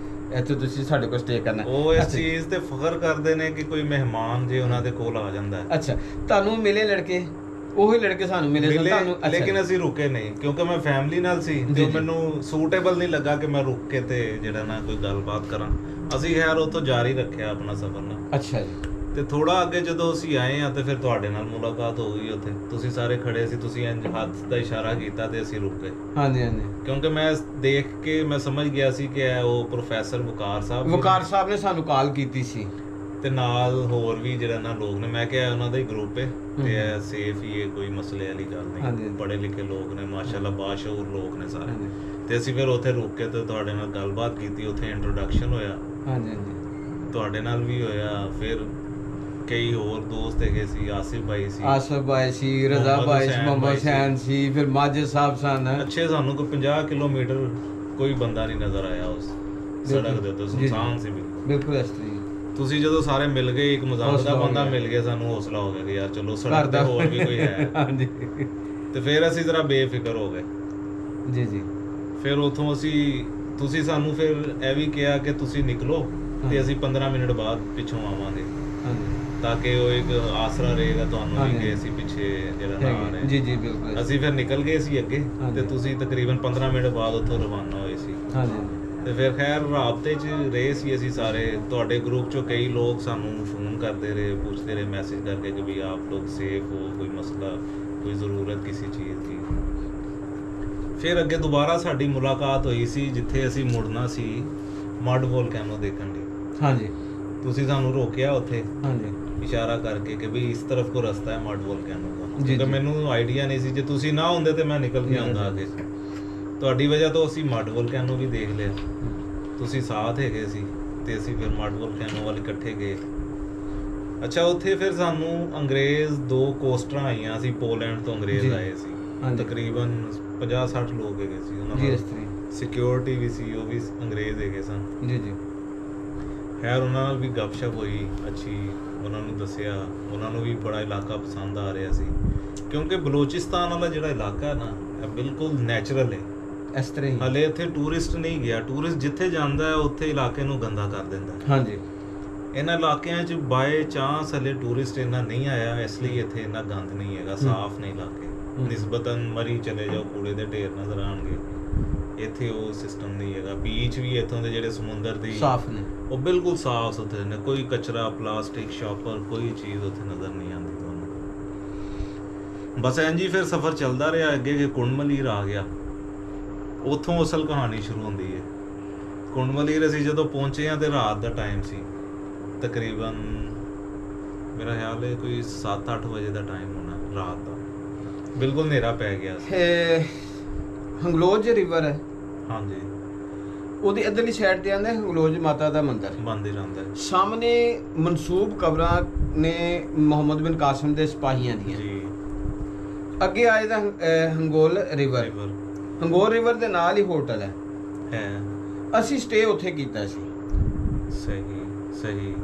ਇੱਥੇ ਤੁਸੀਂ ਸਾਡੇ ਕੋਲ ਸਟੇ ਕਰਨਾ। ਉਹ ਇਸ ਚੀਜ਼ ਤੇ ਫਖਰ ਕਰਦੇ ਨੇ ਕਿ ਕੋਈ ਮਹਿਮਾਨ ਜੇ ਉਹਨਾਂ ਦੇ ਕੋਲ ਆ ਜਾਂਦਾ। ਅੱਛਾ, ਤੁਹਾਨੂੰ ਮਿਲੇ ਲੜਕੇ? ਉਹੀ ਲੜਕੇ ਸਾਨੂੰ ਮਿਲੇ ਸਨ ਤੁਹਾਨੂੰ? ਲੇਕਿਨ ਅਸੀਂ ਰੁਕੇ ਨਹੀਂ, ਕਿਉਂਕਿ ਮੈਂ ਫੈਮਿਲੀ ਨਾਲ ਸੀ ਤੇ ਮੈਨੂੰ ਸੂਟੇਬਲ ਨਹੀਂ ਲੱਗਾ ਕਿ ਮੈਂ ਰੁਕ ਕੇ ਤੇ ਜਿਹੜਾ ਨਾ ਕੋਈ ਗੱਲਬਾਤ ਕਰਾਂ। ਅਸੀਂ ਖੈਰ ਉੱਥੋਂ ਜਾਰੀ ਰੱਖਿਆ ਆਪਣਾ ਸਫ਼ਰ ਨਾ। ਅੱਛਾ ਜੀ। ਤੇ ਥੋੜਾ ਅੱਗੇ ਜਦੋਂ ਅਸੀਂ ਆਏ ਆ ਤੇ ਫਿਰ ਤੁਹਾਡੇ ਨਾਲ ਮੁਲਾਕਾਤ ਹੋ ਗਈ ਉੱਥੇ। ਤੁਸੀਂ ਸਾਰੇ ਖੜੇ ਸੀ, ਤੁਸੀਂ ਇੰਜ ਹੱਥ ਦਾ ਇਸ਼ਾਰਾ ਕੀਤਾ ਤੇ ਅਸੀਂ ਰੁਕ ਗਏ। ਹਾਂਜੀ ਹਾਂਜੀ। ਕਿਉਂਕਿ ਮੈਂ ਦੇਖ ਕੇ ਮੈਂ ਸਮਝ ਗਿਆ ਸੀ ਕਿ ਉਹ ਪ੍ਰੋਫੈਸਰ ਵਕਾਰ ਸਾਹਿਬ ਨੇ ਸਾਨੂੰ ਕਾਲ ਕੀਤੀ ਸੀ ਤੇ ਨਾਲ ਹੋਰ ਵੀ ਜਿਹੜਾ ਨਾ ਲੋਕ ਨੇ। ਮੈਂ ਕਿਹਾ ਉਹਨਾਂ ਦਾ ਹੀ ਗਰੁੱਪ ਹੈ ਤੇ ਇਹ ਸੇਫ ਹੀ ਹੈ, ਕੋਈ ਮਸਲੇ ਵਾਲੀ ਗੱਲ ਨਹੀਂ। ਪੜ੍ਹੇ ਲਿਖੇ ਲੋਕ ਨੇ, ਮਾਸ਼ਾਅੱਲਾ ਬਾਸ਼ਊਰ ਲੋਕ ਨੇ ਸਾਰੇ। ਤੇ ਅਸੀਂ ਫਿਰ ਉੱਥੇ ਰੁਕ ਕੇ ਤੇ ਤੁਹਾਡੇ ਨਾਲ ਗੱਲਬਾਤ ਕੀਤੀ। ਉੱਥੇ ਇੰਟਰੋਡਕਸ਼ਨ ਹੋਇਆ। ਹਾਂਜੀ ਹਾਂਜੀ। ਤੁਹਾਡੇ ਨਾਲ ਵੀ ਹੋਇਆ। ਫਿਰ ਕਈ ਹੋਰ ਦੋਸਤ ਹੈਗੇ ਸੀ, ਆਸਿਫ ਭਾਈ ਸੀ, ਆਸਫ ਭਾਈ ਸੀ, ਰਜ਼ਾ ਮੁਹੰਮਦ ਭਾਈ ਸੀ, ਹੁਸੈਨ ਮੁਹੰਮਦ ਭਾਈ ਸੀ। ਹੁਸੈਨ ਸੀ, ਫਿਰ ਮਾਜਿਦ ਸਾਹਿਬ ਸਨ। ਅੱਛੇ ਸਾਨੂੰ ਕੋਈ 50 ਕਿਲੋਮੀਟਰ ਕੋਈ ਬੰਦਾ ਨਹੀਂ ਨਜ਼ਰ ਆਇਆ ਉਸ ਸੜਕ ਦੇ ਉੱਤੇ, ਜੀ, ਜੀ। ਸੁਨਸਾਨ ਸੀ ਬਿਲਕੁਲ। ਬਿਲਕੁਲ ਇਸ ਤਰ੍ਹਾਂ ਹੀ। ਤੁਸੀਂ ਜਦੋਂ ਸਾਰੇ ਮਿਲ ਗਏ, ਇੱਕ ਮਜ਼ਾਕ ਹੌਸਲਾ ਦਾ ਹੋ ਬੰਦਾ ਗਿਆ। ਮਿਲ ਗਿਆ, ਸਾਨੂੰ ਹੌਸਲਾ ਹੋ ਗਿਆ ਕਿ ਯਾਰ ਚਲੋ ਘਰ ਸੜਕ ਤੇ ਦਾ ਹੋਰ ਵੀ ਕੋਈ ਹੈ। ਹਾਂਜੀ ਤੇ ਫਿਰ ਅਸੀਂ ਜ਼ਰਾ ਬੇਫਿਕਰ ਹੋ ਗਏ। ਜੀ ਜੀ ਫਿਰ ਉਥੋਂ ਤੁਸੀਂ ਸਾਨੂੰ ਫਿਰ ਇਹ ਵੀ ਕਿਹਾ ਕਿ ਤੁਸੀਂ ਨਿਕਲੋ ਤੇ ਅਸੀਂ 15 ਮਿੰਟ ਬਾਅਦ ਪਿੱਛੋਂ ਆਵਾਂਗੇ, ਹਾਂਜੀ ਤਾਂ ਕਿ ਉਹ ਇੱਕ ਆਸਰਾ ਰਹੇਗਾ ਤੁਹਾਨੂੰ ਵੀ ਹਾਂਜੀ। ਕਿ ਅਸੀਂ ਪਿੱਛੇ ਜਿਹੜਾ ਨਾ ਆ ਰਹੇ। ਜੀ ਜੀ ਬਿਲਕੁਲ। ਅਸੀਂ ਫਿਰ ਨਿਕਲ ਗਏ ਸੀ ਅੱਗੇ ਹਾਂਜੀ। ਤੇ ਤੁਸੀਂ ਤਕਰੀਬਨ 15 ਮਿੰਟ ਬਾਅਦ ਉੱਥੋਂ ਰਵਾਨਾ ਹੋਏ ਸੀ। ਹਾਂਜੀ ਤੇ ਫਿਰ ਖੈਰ ਰਾਬਤੇ 'ਚ ਰਹੇ ਸੀ ਅਸੀਂ ਸਾਰੇ। ਤੁਹਾਡੇ ਗਰੁੱਪ 'ਚੋਂ ਕਈ ਲੋਕ ਸਾਨੂੰ ਫੋਨ ਕਰਦੇ ਰਹੇ, ਪੁੱਛਦੇ ਰਹੇ ਮੈਸੇਜ ਕਰਕੇ ਕਿ ਵੀ ਆਪ ਲੋग ਸੇਫ ਹੋ, ਕੋਈ ਮਸਲਾ, ਕੋਈ ਜ਼ਰੂਰਤ ਕਿਸੇ ਚੀਜ਼ ਦੀ। ਫਿਰ ਅੱਗੇ ਦੁਬਾਰਾ ਸਾਡੀ ਮੁਲਾਕਾਤ ਹੋਈ ਸੀ ਜਿੱਥੇ ਅਸੀਂ ਮੁੜਨਾ ਸੀ ਮਡ ਵੋਲਕੈਨੋ ਦੇਖਣ ਲਈ। ਹਾਂਜੀ ਤੁਸੀਂ ਸਾਨੂੰ ਰੋਕਿਆ ਉੱਥੇ ਹਾਂਜੀ ਇਸ਼ਾਰਾ ਕਰਕੇ ਕਿ ਵੀ ਇਸ ਤਰਫ ਕੋ ਰਸਤਾ ਹੈ ਮਡ ਵੋਲਕੈਨੋ ਦਾ। ਜੀ, ਕਿਉਂਕਿ ਜੀ। ਮੈਨੂੰ ਆਈਡੀਆ ਨਹੀਂ ਸੀ, ਜੇ ਤੁਸੀਂ ਨਾ ਹੁੰਦੇ ਤੇ ਮੈਂ ਨਿਕਲ ਕੇ ਆਉਂਦਾ ਅੱਗੇ। ਤੁਹਾਡੀ ਵਜ੍ਹਾ ਤੋਂ ਅਸੀਂ ਮਡ ਵੋਲਕੈਨੋ ਵੀ ਦੇਖ ਲਿਆ, ਤੁਸੀਂ ਸਾਥ ਹੈਗੇ ਸੀ ਤੇ ਅਸੀਂ ਫਿਰ ਮਡ ਵੋਲਕੈਨੋ ਵੱਲ ਇਕੱਠੇ ਗਏ। ਅੱਛਾ, ਉੱਥੇ ਫਿਰ ਸਾਨੂੰ ਅੰਗਰੇਜ਼ 2 ਕੋਸਟਰਾਂ ਆਈਆਂ ਸੀ, ਪੋਲੈਂਡ ਤੋਂ ਅੰਗਰੇਜ਼ ਜੀ। ਆਏ ਸੀ। ਹਾਂਜੀ। ਤਕਰੀਬਨ 50-60 ਲੋਕ ਹੈਗੇ ਸੀ ਉਹਨਾਂ ਜੀ ਨਾਲ। ਇਸ ਤਰ੍ਹਾਂ ਹੀ। ਸਿਕਿਉਰਿਟੀ ਵੀ ਸੀ, ਉਹ ਵੀ ਅੰਗਰੇਜ਼ ਹੈਗੇ ਸਨ। ਜੀ ਜੀ ਖੈਰ ਉਹਨਾਂ ਨਾਲ ਵੀ ਗੱਪਸ਼ਪ ਹੋਈ ਅੱਛੀ, ਉਹਨਾਂ ਨੂੰ ਦੱਸਿਆ, ਉਹਨਾਂ ਨੂੰ ਵੀ ਬੜਾ ਇਲਾਕਾ ਪਸੰਦ ਆ ਰਿਹਾ ਸੀ ਕਿਉਂਕਿ ਬਲੋਚਿਸਤਾਨ ਵਾਲਾ ਜਿਹੜਾ ਇਲਾਕਾ ਹੈ ਨਾ, ਇਹ ਬਿਲਕੁਲ ਨੈਚੁਰਲ ਹੈ। ਇਸ ਤਰ੍ਹਾਂ ਹੀ। ਹਲੇ ਇੱਥੇ ਟੂਰਿਸਟ ਨਹੀਂ ਗਿਆ। ਟੂਰਿਸਟ ਜਿੱਥੇ ਜਾਂਦਾ ਹੈ ਉੱਥੇ ਇਲਾਕੇ ਨੂੰ ਗੰਦਾ ਕਰ ਦਿੰਦਾ ਹੈ। ਹਾਂਜੀ ਇਹਨਾਂ ਇਲਾਕਿਆਂ 'ਚ ਬਾਏ ਚਾਂਸ ਹਲੇ ਟੂਰਿਸਟ ਇੰਨਾ ਨਹੀਂ ਆਇਆ, ਇਸ ਲਈ ਇੱਥੇ ਇੰਨਾ ਗੰਦ ਨਹੀਂ ਹੈਗਾ, ਸਾਫ਼ ਨੇ ਇਲਾਕੇ। ਨਿਸਬਤਨ ਮਰੀ ਚਲੇ ਜਾਓ, ਕੂੜੇ ਦੇ ਢੇਰ ਨਜ਼ਰ ਆਉਣਗੇ। ਇੱਥੇ ਉਹ ਸਿਸਟਮ ਨਹੀਂ ਹੈਗਾ। ਬੀਚ ਵੀ ਇੱਥੋਂ ਦੇ ਜਿਹੜੇ ਸਮੁੰਦਰ ਦੀ ਸਾਫ਼ ਨੇ। ਉਹ ਬਿਲਕੁਲ ਸਾਫ਼ ਸੁਥਰੇ ਨੇ, ਕੋਈ ਕਚਰਾ, ਪਲਾਸਟਿਕ, ਸ਼ਾਪਰ, ਕੋਈ ਚੀਜ਼ ਉੱਥੇ ਨਜ਼ਰ ਨਹੀਂ ਆਉਂਦੀ ਤੁਹਾਨੂੰ। ਬਸ ਇੰਝ ਹੀ ਫਿਰ ਸਫ਼ਰ ਚੱਲਦਾ ਰਿਹਾ ਅੱਗੇ ਕਿ ਕੁੰਡਮਲੀਰ ਆ ਗਿਆ। ਉੱਥੋਂ ਅਸਲ ਕਹਾਣੀ ਸ਼ੁਰੂ ਹੁੰਦੀ ਹੈ। ਕੁੰਡਮਲੀਰ ਅਸੀਂ ਜਦੋਂ ਪਹੁੰਚੇ ਹਾਂ ਤੇ ਰਾਤ ਦਾ ਟਾਈਮ ਸੀ, ਤਕਰੀਬਨ ਮੇਰਾ ਖਿਆਲ ਹੈ ਕੋਈ 7-8 ਵਜੇ ਦਾ ਟਾਈਮ ਹੋਣਾ ਰਾਤ ਦਾ। ਬਿਲਕੁਲ ਹਨੇਰਾ ਪੈ ਗਿਆ ਸੀ। ਇਹ ਹੰਗਲੋਜ ਰਿਵਰ ਹੈ, ਹਾਂਜੀ, ਉਹਦੀ ਇੱਧਰਲੀ ਸਾਈਡ ਤੇ ਆਂਦਾ ਹੰਗਲੋਜ ਮਾਤਾ ਦਾ ਮੰਦਿਰ। ਮੰਦਿਰ ਆਉਂਦਾ ਹੈ ਸਾਹਮਣੇ ਮਨਸੂਬ ਕਬਰਾਂ ਨੇ ਮੁਹੰਮਦ ਬਿਨ ਕਾਸਿਮ ਦੇ ਸਿਪਾਹੀਆਂ ਦੀਆਂ। ਜੀ। ਅੱਗੇ ਆਏ ਦਾ ਹੰਗੋਲ ਰਿਵਰ। ਹੰਗੋਲ ਰਿਵਰ ਦੇ ਨਾਲ ਹੀ ਹੋਟਲ ਹੈ। ਅਸੀਂ ਸਟੇ ਉੱਥੇ ਕੀਤਾ ਸੀ। ਸਹੀ ਸਹੀ।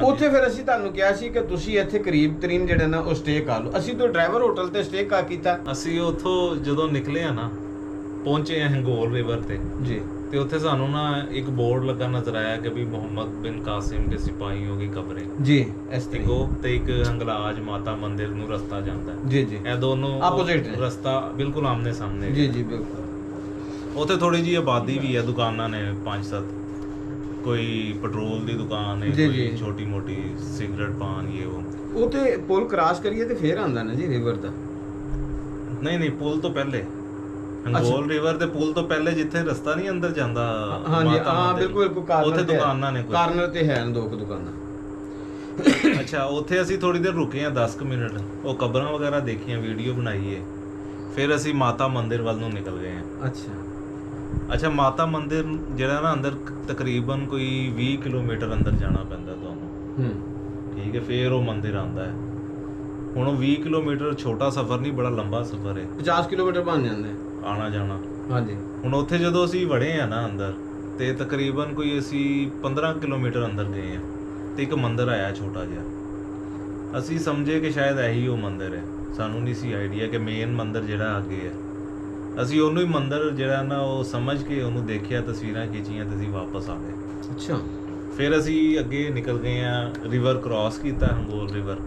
ਉੱਥੇ ਫਿਰ ਅਸੀਂ ਤੁਹਾਨੂੰ ਕਿਹਾ ਸੀ ਕਿ ਤੁਸੀਂ ਇੱਥੇ ਕਰੀਬ ਤਰੀਨ ਜਿਹੜਾ ਨਾ ਉਹ ਸਟੇ ਕਰ ਲਓ। ਅਸੀਂ ਤਾਂ ਡਰਾਈਵਰ ਹੋਟਲ ਤੇ ਸਟੇ ਕੀਤਾ। ਅਸੀਂ ਉੱਥੋਂ ਜਦੋਂ ਨਿਕਲੇ ਆ ਨਾ, ਪਹੁੰਚੇ ਆ ਹੰਗੋਲ ਰਿਵਰ ਤੇ ਜੀ। ਤੇ ਉੱਥੇ ਸਾਨੂੰ ਨਾ ਇੱਕ ਬੋਰਡ ਲੱਗਾ ਨਜ਼ਰ ਆਇਆ ਕਿ ਵੀ ਮੁਹੰਮਦ ਬਿਨ ਕਾਸਿਮ ਦੇ ਸਿਪਾਹੀਆਂ ਦੀ ਕਬਰ ਹੈ ਜੀ। ਇਸ ਇੱਕ ਤਰ੍ਹਾਂ ਉਹ ਤੇ ਇੱਕ ਹੰਗਲਾਜ ਮਾਤਾ ਮੰਦਿਰ ਨੂੰ ਰਸਤਾ ਜਾਂਦਾ ਹੈ। ਜੀ ਜੀ ਇਹ ਦੋਨੋਂ Opposite ਨੇ। ਰਸਤਾ ਬਿਲਕੁਲ ਆਮਨੇ ਸਾਹਮਣੇ। ਜੀ ਜੀ ਬਿਲਕੁਲ। ਉੱਥੇ ਥੋੜੀ ਜਿਹੀ ਆਬਾਦੀ ਵੀ ਹੈ, ਦੁਕਾਨਾਂ ਨੇ 5-7, ਕੋਈ ਪੈਟਰੋਲ ਦੀ ਦੁਕਾਨ ਹੈ, ਜੀ, ਕੋਈ ਜੀ। ਛੋਟੀ ਮੋਟੀ ਸਿਗਰਟ ਪਾਨ ਇਹ ਉਹ। ਉਹ ਤੇ ਪੁਲ ਕ੍ਰਾਸ ਕਰੀਏ ਤੇ ਫੇਰ ਆਂਦਾ ਨਾ ਜੀ ਰਿਵਰ ਦਾ। ਨਹੀਂ ਪੁਲ ਤੋਂ ਪਹਿਲੇ, ਹੰਗੋਲ ਰਿਵਰ ਦੇ ਪੁਲ ਤੋਂ ਪਹਿਲੇ ਜਿੱਥੇ ਰਸਤਾ ਨਹੀਂ ਅੰਦਰ ਜਾਂਦਾ। ਹਾਂਜੀ ਮਾਤਾ ਹਾਂ ਮੰਦਿਰ। ਬਿਲਕੁਲ। ਕੋਈ ਕਾਰਨਰ ਉੱਥੇ ਤੇ ਹੈ। ਦੁਕਾਨਾਂ ਨੇ ਕੁਝ। ਕਾਰਨਰ ਤੇ ਹੈ 2 ਦੁਕਾਨਾਂ। ਅੱਛਾ, ਉੱਥੇ ਅਸੀਂ ਥੋੜੀ ਦੇਰ ਰੁਕੇ ਆ 10 ਮਿੰਟ, ਉਹ ਕਬਰਾਂ ਵਗੈਰਾ ਦੇਖੀਆਂ, ਵੀਡੀਓ ਬਣਾਈ ਹੈ। ਫਿਰ ਅਸੀਂ ਮਾਤਾ ਮੰਦਿਰ ਵੱਲ ਨੂੰ ਨਿਕਲ ਗਏ ਆ। ਅੱਛਾ, ਮਾਤਾ ਮੰਦਿਰ ਜਿਹੜਾ ਨਾ ਅੰਦਰ ਤਕਰੀਬਨ ਕੋਈ 20 ਕਿਲੋਮੀਟਰ ਅੰਦਰ ਜਾਣਾ ਪੈਂਦਾ ਤੁਹਾਨੂੰ। ਠੀਕ ਹੈ। ਫਿਰ ਉਹ ਮੰਦਿਰ ਆਉਂਦਾ ਹੈ। ਹੁਣ ਉਹ 20 ਕਿਲੋਮੀਟਰ ਛੋਟਾ ਸਫ਼ਰ ਨਹੀਂ, ਬੜਾ ਲੰਬਾ ਸਫ਼ਰ ਹੈ। 50 ਕਿਲੋਮੀਟਰ ਬਣ ਜਾਂਦਾ ਆਣਾ ਜਾਣਾ। ਹਾਂਜੀ। ਹੁਣ ਉੱਥੇ ਜਦੋਂ ਅਸੀਂ ਵੜੇ ਆ ਨਾ ਅੰਦਰ, ਤੇ ਤਕਰੀਬਨ ਕੋਈ ਅਸੀਂ 15 ਕਿਲੋਮੀਟਰ ਅੰਦਰ ਗਏ ਆ ਤੇ ਇੱਕ ਮੰਦਿਰ ਆਇਆ ਛੋਟਾ ਜਿਹਾ। ਅਸੀਂ ਸਮਝੇ ਕਿ ਸ਼ਾਇਦ ਇਹੀ ਉਹ ਮੰਦਿਰ ਹੈ। ਸਾਨੂੰ ਨਹੀਂ ਸੀ ਆਈਡੀਆ ਕਿ ਮੇਨ ਮੰਦਿਰ ਜਿਹੜਾ ਅੱਗੇ ਹੈ। ਅਸੀਂ ਉਹਨੂੰ ਹੀ ਮੰਦਿਰ ਜਿਹੜਾ ਨਾ ਉਹ ਸਮਝ ਕੇ ਉਹਨੂੰ ਦੇਖਿਆ, ਤਸਵੀਰਾਂ ਖਿੱਚੀਆਂ ਤੇ ਅਸੀਂ ਵਾਪਸ ਆ ਗਏ। ਅੱਛਾ। ਫਿਰ ਅਸੀਂ ਅੱਗੇ ਨਿਕਲ ਗਏ ਆ, ਰਿਵਰ ਕ੍ਰਾਸ ਕੀਤਾ, ਹੰਗੋਲ ਰਿਵਰ।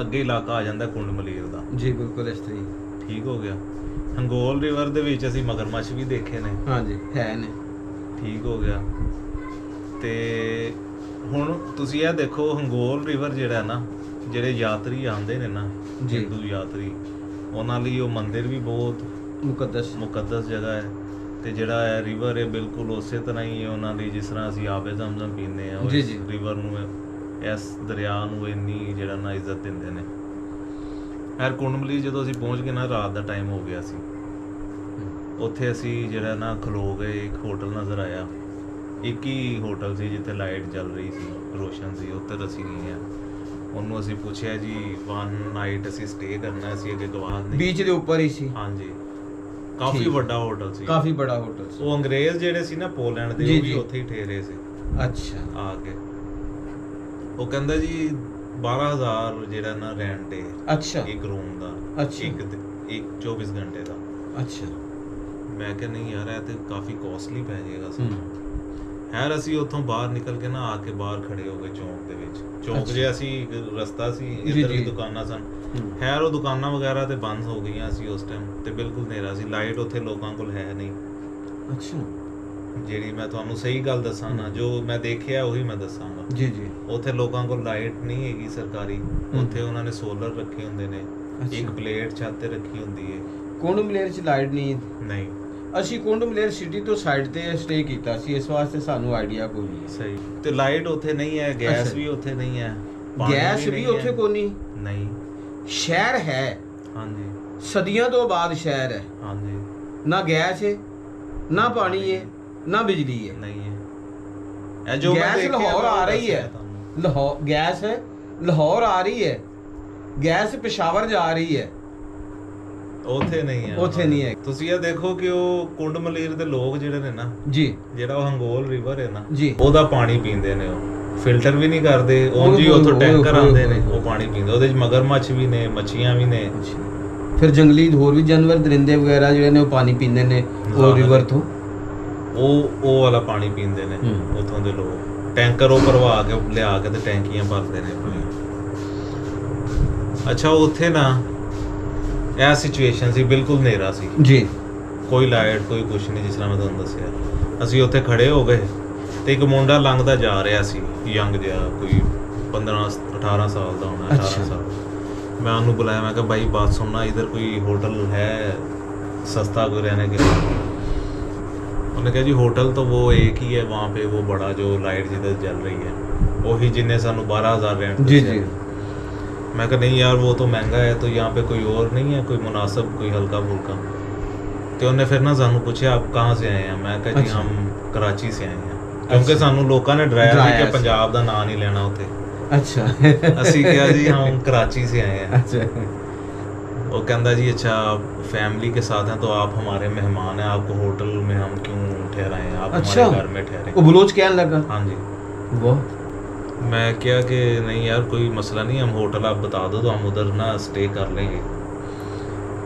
ਅੱਗੇ ਇਲਾਕਾ ਆ ਜਾਂਦਾ ਕੁੰਡਮਲੀਰ ਦਾ। ਜੀ ਬਿਲਕੁਲ ਇਸ ਤਰ੍ਹਾਂ। ਠੀਕ ਹੋ ਗਿਆ। ਹੰਗੋਲ ਰਿਵਰ ਦੇ ਵਿੱਚ ਅਸੀਂ ਮਗਰਮੱਛ ਵੀ ਦੇਖੇ ਨੇ। ਹਾਂਜੀ ਹੈ ਨੇ। ਠੀਕ ਹੋ ਗਿਆ। ਤੇ ਹੁਣ ਤੁਸੀਂ ਇਹ ਦੇਖੋ, ਹੰਗੋਲ ਰਿਵਰ ਜਿਹੜਾ ਨਾ, ਜਿਹੜੇ ਯਾਤਰੀ ਆਉਂਦੇ ਨੇ ਨਾ, ਹਿੰਦੂ ਯਾਤਰੀ, ਉਹਨਾਂ ਲਈ ਉਹ ਮੰਦਿਰ ਵੀ ਬਹੁਤ ਮੁਕੱਦਸ ਜਗ੍ਹਾ ਹੈ। ਤੇ ਜਿਹੜਾ ਇਹ ਰਿਵਰ ਹੈ ਬਿਲਕੁਲ ਉਸੇ ਤਰ੍ਹਾਂ ਹੀ ਹੈ ਉਹਨਾਂ ਲਈ, ਜਿਸ ਤਰ੍ਹਾਂ ਅਸੀਂ ਆਬੇ ਜ਼ਮਜ਼ਮ ਪੀਂਦੇ ਆ, ਉਹ ਇਸ ਰਿਵਰ ਨੂੰ, ਇਸ ਦਰਿਆ ਨੂੰ ਇੰਨੀ ਜਿਹੜਾ ਨਾ ਇੱਜ਼ਤ ਦਿੰਦੇ ਨੇ। ਖੈਰ ਕੁੰਡਮਲੀ ਜਦੋਂ ਅਸੀਂ ਪਹੁੰਚ ਗਏ ਨਾ, ਰਾਤ ਦਾ ਟਾਈਮ ਹੋ ਗਿਆ ਸੀ। ਉੱਥੇ ਅਸੀਂ ਜਿਹੜਾ ਨਾ ਖਲੋ ਗਏ। ਇੱਕ ਹੋਟਲ ਨਜ਼ਰ ਆਇਆ, ਇੱਕ ਹੀ ਹੋਟਲ ਸੀ ਜਿੱਥੇ ਲਾਈਟ ਚੱਲ ਰਹੀ ਸੀ, ਰੋਸ਼ਨ ਸੀ। ਉੱਧਰ ਅਸੀਂ ਗਏ ਆ। ਉਹਨੂੰ ਅਸੀਂ ਪੁੱਛਿਆ ਜੀ 1 ਨਾਈਟ ਅਸੀਂ ਸਟੇ ਕਰਨਾ, ਅਸੀਂ ਅੱਗੇ ਗਵਾਹ ਨਹੀਂ। ਬੀਚ ਦੇ ਉੱਪਰ ਹੀ ਸੀ? ਹਾਂਜੀ, ਕਾਫੀ ਠੀਕ। ਵੱਡਾ ਹੋਟਲ ਸੀ, ਕਾਫੀ ਬੜਾ ਹੋਟਲ ਸੀ। ਉਹ ਅੰਗਰੇਜ਼ ਜਿਹੜੇ ਸੀ ਨਾ ਪੋਲੈਂਡ ਦੇ, ਜੀ, ਉਹ ਵੀ ਜੀ। ਉੱਥੇ ਹੀ ਠਹਿਰੇ ਸੀ ਅੱਛਾ। ਆ ਕੇ। ਉਹ ਕਹਿੰਦਾ ਜੀ 12,000 ਜਿਹੜਾ ਨਾ ਰੈਂਟ ਹੈ ਅੱਛਾ ਇੱਕ ਰੂਮ ਦਾ, ਅੱਛਾ। ਇੱਕ 24 ਘੰਟੇ ਦਾ। ਅੱਛਾ। ਮੈਂ ਕਿਹਾ ਨਹੀਂ ਯਾਰ, ਇਹ ਤੇ ਕਾਫੀ ਕੋਸਟਲੀ ਪੈ ਜਾਏਗਾ ਹੂੰ। ਸਾਨੂੰ। ਖੈਰ ਅਸੀਂ ਉੱਥੋਂ ਬਾਹਰ ਨਿਕਲ ਕੇ ਨਾ ਆ ਕੇ ਬਾਹਰ ਖੜੇ ਹੋ ਗਏ ਚੌਂਕ ਦੇ ਵਿੱਚ। ਚੌਂਕ ਅੱਛਾ। ਜਿਹਾ ਸੀ, ਰਸਤਾ ਸੀ, ਜੀ, ਇੱਧਰ ਵੀ ਜੀ। ਦੁਕਾਨਾਂ ਸਨ। ਹੂੰ। ਖੈਰ ਉਹ ਦੁਕਾਨਾਂ ਵਗੈਰਾ ਤੇ ਬੰਦ ਹੋ ਗਈਆਂ ਸੀ ਉਸ ਟਾਈਮ, ਤੇ ਬਿਲਕੁਲ ਹਨੇਰਾ ਸੀ। ਲਾਈਟ ਉੱਥੇ ਲੋਕਾਂ ਕੋਲ ਹੈ ਨਹੀਂ। ਅੱਛਾ। ਜਿਹੜੀ ਮੈਂ ਤੁਹਾਨੂੰ ਸਹੀ ਗੱਲ ਦੱਸਾਂ ਨਾ, ਜੋ ਮੈਂ ਦੇਖਿਆ ਉਹੀ ਮੈਂ ਦੱਸਾਂਗਾ। ਜੀ ਜੀ। ਉੱਥੇ ਲੋਕਾਂ ਕੋਲ ਲਾਈਟ ਨਹੀਂ ਹੈਗੀ ਸਰਕਾਰੀ। ਉੱਥੇ ਉਹਨਾਂ ਨੇ ਸੋਲਰ ਰੱਖੇ ਹੁੰਦੇ ਨੇ, ਅੱਛਾ। ਇੱਕ ਪਲੇਟ ਛੱਤ ਤੇ ਰੱਖੀ ਹੁੰਦੀ ਹੈ। ਕੁੰਡ ਮਲੇਰ ਚ ਲਾਈਟ ਨਹੀਂ? ਨਹੀਂ। ਅਸੀਂ ਕੁੰਡ ਮਲੇਰ ਸਿਟੀ ਤੋਂ ਸਾਈਡ ਤੇ ਸਟੇ ਕੀਤਾ ਸੀ, ਇਸ ਵਾਸਤੇ ਸਾਨੂੰ ਆਈਡੀਆ ਕੋਈ ਨਹੀਂ। ਸਹੀ। ਤੇ ਲਾਈਟ ਉੱਥੇ ਨਹੀਂ ਹੈ, ਗੈਸ ਅੱਛਾ। ਵੀ ਉੱਥੇ ਨਹੀਂ ਹੈ, ਪਾਣੀ ਗੈਸ ਵੀ ਨਹੀਂ ਉੱਥੇ ਹੈ। ਕੋਈ ਨਹੀਂ? ਨਹੀਂ। ਸ਼ਹਿਰ ਹੈ, ਹਾਂਜੀ ਸਦੀਆਂ ਤੋਂ ਬਾਅਦ ਸ਼ਹਿਰ ਹੈ, ਹਾਂਜੀ। ਨਾ ਗੈਸ ਹੈ, ਨਾ ਪਾਣੀ ਹੈ, ਨਾ ਬਿਜਲੀ ਹੈ। ਨਹੀਂ ਹੈ। ਇਹ ਜੋ ਮੈਂ ਗੈਸ ਦੇਖਿਆ ਲਾਹੌਰ ਮੈਂ ਆ ਰਹੀ ਦੱਸਿਆ ਹੈ, ਤੁਹਾਨੂੰ। ਲਾਹੌਰ ਗੈਸ ਹੈ, ਲਾਹੌਰ ਆ ਰਹੀ ਹੈ, ਗੈਸ ਪਿਸ਼ਾਵਰ ਜਾ ਰਹੀ ਹੈ, ਉੱਥੇ ਨਹੀਂ ਹੈ। ਉੱਥੇ ਨਹੀਂ ਹੈ। ਤੁਸੀਂ ਇਹ ਦੇਖੋ ਕਿ ਉਹ ਕੁੰਡ ਮਲੀਰ ਦੇ ਲੋਕ ਜਿਹੜੇ ਨੇ ਨਾ, ਜੀ ਜਿਹੜਾ ਉਹ ਹੰਗੋਲ ਰਿਵਰ ਹੈ ਨਾ, ਜੀ। ਉਹਦਾ ਪਾਣੀ ਪੀਂਦੇ ਨੇ। ਉਹ ਫਿਲਟਰ ਵੀ ਨਹੀਂ ਕਰਦੇ, ਉਂਝ ਹੀ ਓਏ ਉੱਥੋਂ ਹੋਏ ਟੈਂਕਰ ਹੋਏ ਆਉਂਦੇ ਨੇ, ਹੋਏ। ਉਹ ਪਾਣੀ ਪੀਂਦੇ। ਉਹਦੇ 'ਚ ਮਗਰਮੱਛ ਵੀ ਨੇ, ਮੱਛੀਆਂ ਵੀ ਨੇ। ਫਿਰ ਜੰਗਲੀ ਹੋਰ ਵੀ ਜਾਨਵਰ, ਦਰਿੰਦੇ ਵਗੈਰਾ ਜਿਹੜੇ ਨੇ ਉਹ ਪਾਣੀ ਪੀਂਦੇ ਨੇ ਉਹ ਰਿਵਰ ਤੋਂ। ਉਹ ਵਾਲਾ ਪਾਣੀ ਪੀਂਦੇ ਨੇ ਹੂੰ। ਉੱਥੋਂ ਦੇ ਲੋਕ। ਟੈਂਕਰ ਉਹ ਭਰਵਾ ਕੇ ਲਿਆ ਕੇ ਤੇ ਟੈਂਕੀਆਂ ਭਰਦੇ ਨੇ ਆਪਣੀ। ਅੱਛਾ, ਉੱਥੇ ਨਾ ਇਹ ਸਿਚੁਏਸ਼ਨ ਸੀ, ਬਿਲਕੁਲ ਹਨੇਰਾ ਸੀ ਜੀ। ਕੋਈ ਲਾਈਟ, ਕੋਈ ਕੁਛ ਨਹੀਂ, ਜਿਸ ਤਰ੍ਹਾਂ ਮੈਂ ਤੁਹਾਨੂੰ ਦੱਸਿਆ। ਅਸੀਂ ਉੱਥੇ ਖੜੇ ਹੋ ਗਏ ਤੇ ਇੱਕ ਮੁੰਡਾ ਲੰਘਦਾ ਜਾ ਰਿਹਾ ਸੀ, ਯੰਗ ਜਿਹਾ, ਕੋਈ 15-18 ਸਾਲ ਦਾ ਹੋਣਾ, 18 ਅੱਛਾ। ਸਾਲ। मैं उन्होंने बुलाया, मैं कहा भाई बात सुनना, इधर कोई होटल है सस्ता कोई रहने के लिए? उन्होंने कहा जी होटल तो वो एक ही है वहाँ पे, वो बड़ा जो लाइट जिधर जल रही है, वही जिन्हें सानू 12,000 रेंट। जी जी। मैं कहा नहीं यार, वो तो महंगा है, तो यहाँ पे कोई और नहीं है, कोई मुनासिब, कोई हल्का फुल्का? तो उन्हें फिर ना सानू पूछे आप कहाँ से आए हैं? मैं कहा जी अच्छा। हम कराची से आए हैं, क्योंकि सानू लोगों ने डराया कि पंजाब का नाम नहीं लेना उत्थे। अच्छा। ਅਸੀਂ ਕਿਹਾ ਜੀ हम कराची से आए हैं। अच्छा। वो कहता जी अच्छा फैमिली के साथ हैं तो आप हमारे मेहमान हैं, आपको होटल में हम क्यों ठहराएं, आप अच्छा। हमारे घर में ठहरे। वो बलोच कहने लगा? हाँ जी। वो मैं क्या कि नहीं यार कोई मसला नहीं, हम होटल आप बता दो तो हम उधर ना स्टे कर लेंगे।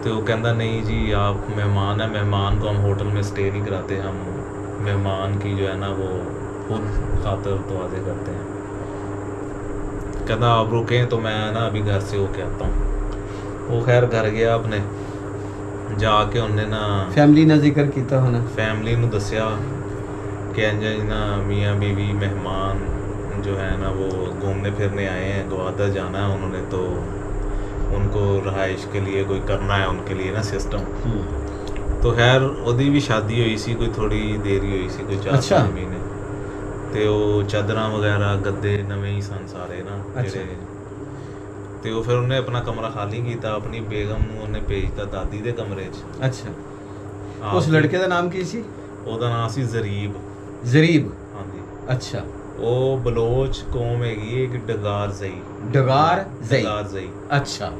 तो वो कहता नहीं जी आप मेहमान हैं, मेहमान को हम होटल में स्टे नहीं कराते, हम मेहमान की जो है ना वो खुद खातर तवाज़े करते हैं। कहता आप रुकें तो मैं ना अभी घर से होके आता हूँ। वो खैर घर गया अपने, जाके उन्हें ना फैमिली ना जिक्र किया होना, फैमिली ਨੂੰ ਦੱਸਿਆ कि इंज ना मियाँ बीवी मेहमान जो है ना वो घूमने फिरने आए हैं, ग्वादर जाना है उन्होंने, तो उनको रहाइश के लिए कोई करना है उनके लिए ना सिस्टम। तो खैर ਉਹਦੀ ਵੀ ਸ਼ਾਦੀ ਹੋਈ ਸੀ, ਕੋਈ ਥੋੜੀ ਦੇਰੀ ਹੋਈ ਸੀ, ਕੋਈ 4 ਮਹੀਨੇ। ਤੇ ਉਹ ਚਾਦਰਾਂ ਵਗੈਰਾ, ਗੱਦੇ ਨਵੇਂ ਹੀ ਸਨ ਸਾਰੇ ਨਾ ਜਿਹੜੇ। ਤੇ ਉਹ ਫਿਰ ਉਹਨੇ ਆਪਣਾ ਕਮਰਾ ਖਾਲੀ ਕੀਤਾ, ਆਪਣੀ ਬੇਗਮ ਨੂੰ ਉਹਨੇ ਭੇਜਤਾ ਦਾਦੀ ਦੇ ਕਮਰੇ 'ਚ। ਅੱਛਾ। ਉਸ ਲੜਕੇ ਦਾ ਨਾਮ ਕੀ ਸੀ? ਉਹਦਾ ਨਾਮ ਸੀ ਜ਼ਰੀਬ। ਜ਼ਰੀਬ? ਹਾਂਜੀ। ਅੱਛਾ। ਉਹ ਬਲੋਚ ਕੌਮ ਹੈਗੀ, ਇੱਕ ਡਗਾਰ ਜ਼ਈ। ਡਗਾਰ ਜ਼ਈ? ਡਗਾਰ ਜ਼ਈ। ਅੱਛਾ।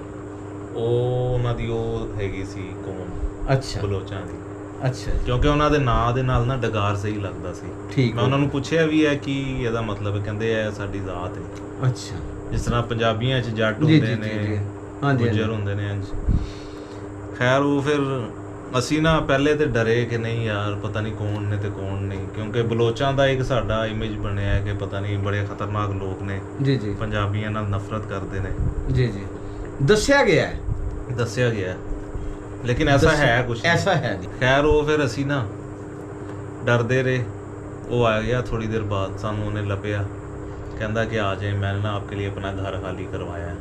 ਉਹ ਉਹਨਾਂ ਦੀ ਉਹ ਹੈਗੀ ਸੀ ਕੌਮ। ਅੱਛਾ। ਬਲੋਚਾਂ ਦੀ। ਅੱਛਾ। ਕਿਉਂਕਿ ਉਹਨਾਂ ਦੇ ਨਾਂ ਦੇ ਨਾਲ ਨਾ ਡਗਾਰ ਜ਼ਈ ਲੱਗਦਾ ਸੀ। ਠੀਕ। ਮੈਂ ਉਹਨਾਂ ਨੂੰ ਪੁੱਛਿਆ ਵੀ ਹੈ ਕਿ ਇਹਦਾ ਮਤਲਬ ਹੈ, ਕਹਿੰਦੇ ਇਹ ਸਾਡੀ ਜ਼ਾਤ ਹੈ। ਅੱਛਾ। ਜਿਸ ਤਰ੍ਹਾਂ ਪੰਜਾਬੀਆਂ 'ਚ ਜੱਟ ਹੁੰਦੇ ਨੇ, ਗੁੱਜਰ ਹੁੰਦੇ ਨੇ, ਇੰਜ। ਖੈਰ ਉਹ ਫਿਰ ਅਸੀਂ ਨਾ ਪਹਿਲੇ ਤੇ ਡਰੇ ਕਿ ਨਹੀਂ ਯਾਰ ਪਤਾ ਨਹੀਂ ਕੌਣ ਨੇ ਤੇ ਕੌਣ ਨਹੀਂ, ਕਿਉਂਕਿ ਬਲੋਚਾਂ ਦਾ ਇੱਕ ਸਾਡਾ ਇਮੇਜ ਬਣਿਆ ਹੈ ਕਿ ਪਤਾ ਨਹੀਂ ਬੜੇ ਖਤਰਨਾਕ ਲੋਕ ਨੇ, ਜੀ ਜੀ, ਪੰਜਾਬੀਆਂ ਨਾਲ ਨਫ਼ਰਤ ਕਰਦੇ ਨੇ। ਜੀ ਜੀ, ਦੱਸਿਆ ਗਿਆ ਹੈ, ਦੱਸਿਆ ਗਿਆ ਹੈ, ਲੇਕਿਨ ਐਸਾ ਹੈ ਕੁਝ ਨਹੀਂ। ਐਸਾ ਹੈ ਨਹੀਂ। ਖੈਰ ਉਹ ਫਿਰ ਅਸੀਂ ਨਾ ਡਰਦੇ ਰਹੇ। ਉਹ ਆ ਗਿਆ ਥੋੜੀ ਦੇਰ बाद, ਸਾਨੂੰ ਉਹਨੇ ਲੱਭਿਆ, कहता कि आ जाए, मैंने ना आपके लिए अपना घर खाली करवाया है,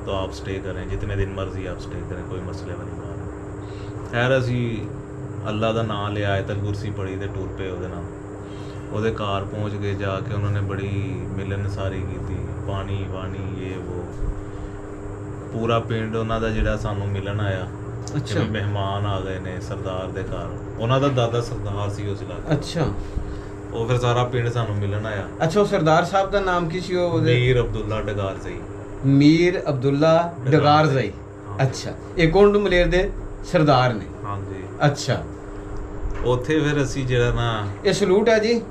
तो आप स्टे करें, जितने दिन मर्जी आप स्टे करें, कोई मसले वाली बात नहीं। खैर असी अल्लाह का नाम लिया, आयतल कुरसी पढ़ी तो टुर पे ਉਹਦੇ ਨਾਲ। ਉਹਦੇ ਘਰ पहुँच गए, जाके उन्होंने बड़ी मिलनसारी की, पानी वानी ये वो, पूरा पिंड ਉਹਨਾਂ ਦਾ ਜਿਹੜਾ ਸਾਨੂੰ ਮਿਲਣ ਆਇਆ। ਅੱਛਾ। ਮਹਿਮਾਨ ਆ ਗਏ ਨੇ ਸਰਦਾਰ ਦੇ ਘਰ, ਉਹਨਾਂ ਦਾ ਦਾਦਾ ਸਰਦਾਰ ਸੀ ਉਸ ਇਲਾਕੇ। ਅੱਛਾ। ਉਹ ਫਿਰ ਸਾਰਾ ਪਿੰਡ ਸਾਨੂੰ ਮਿਲਣ ਆਇਆ। ਅੱਛਾ, ਉਹ ਸਰਦਾਰ ਸਾਹਿਬ ਦਾ ਨਾਮ ਕੀ ਸੀ? ਉਹ ਮੀਰ ਅਬਦੁੱਲਾ ਡਗਾਰ ਜ਼ਈ। ਮੀਰ ਅਬਦੁੱਲਾ ਡਗਾਰਜ਼ਾਈ। ਹਾਂ। ਅੱਛਾ, ਇਹ ਗੋਂਡ ਮਲੇਰ ਦੇ ਸਰਦਾਰ ਨੇ। ਹਾਂਜੀ। ਅੱਛਾ, ਉੱਥੇ ਫਿਰ ਅਸੀਂ ਜਿਹੜਾ ਨਾ ਇਹ ਸਲੂਟ ਹੈ ਜੀ।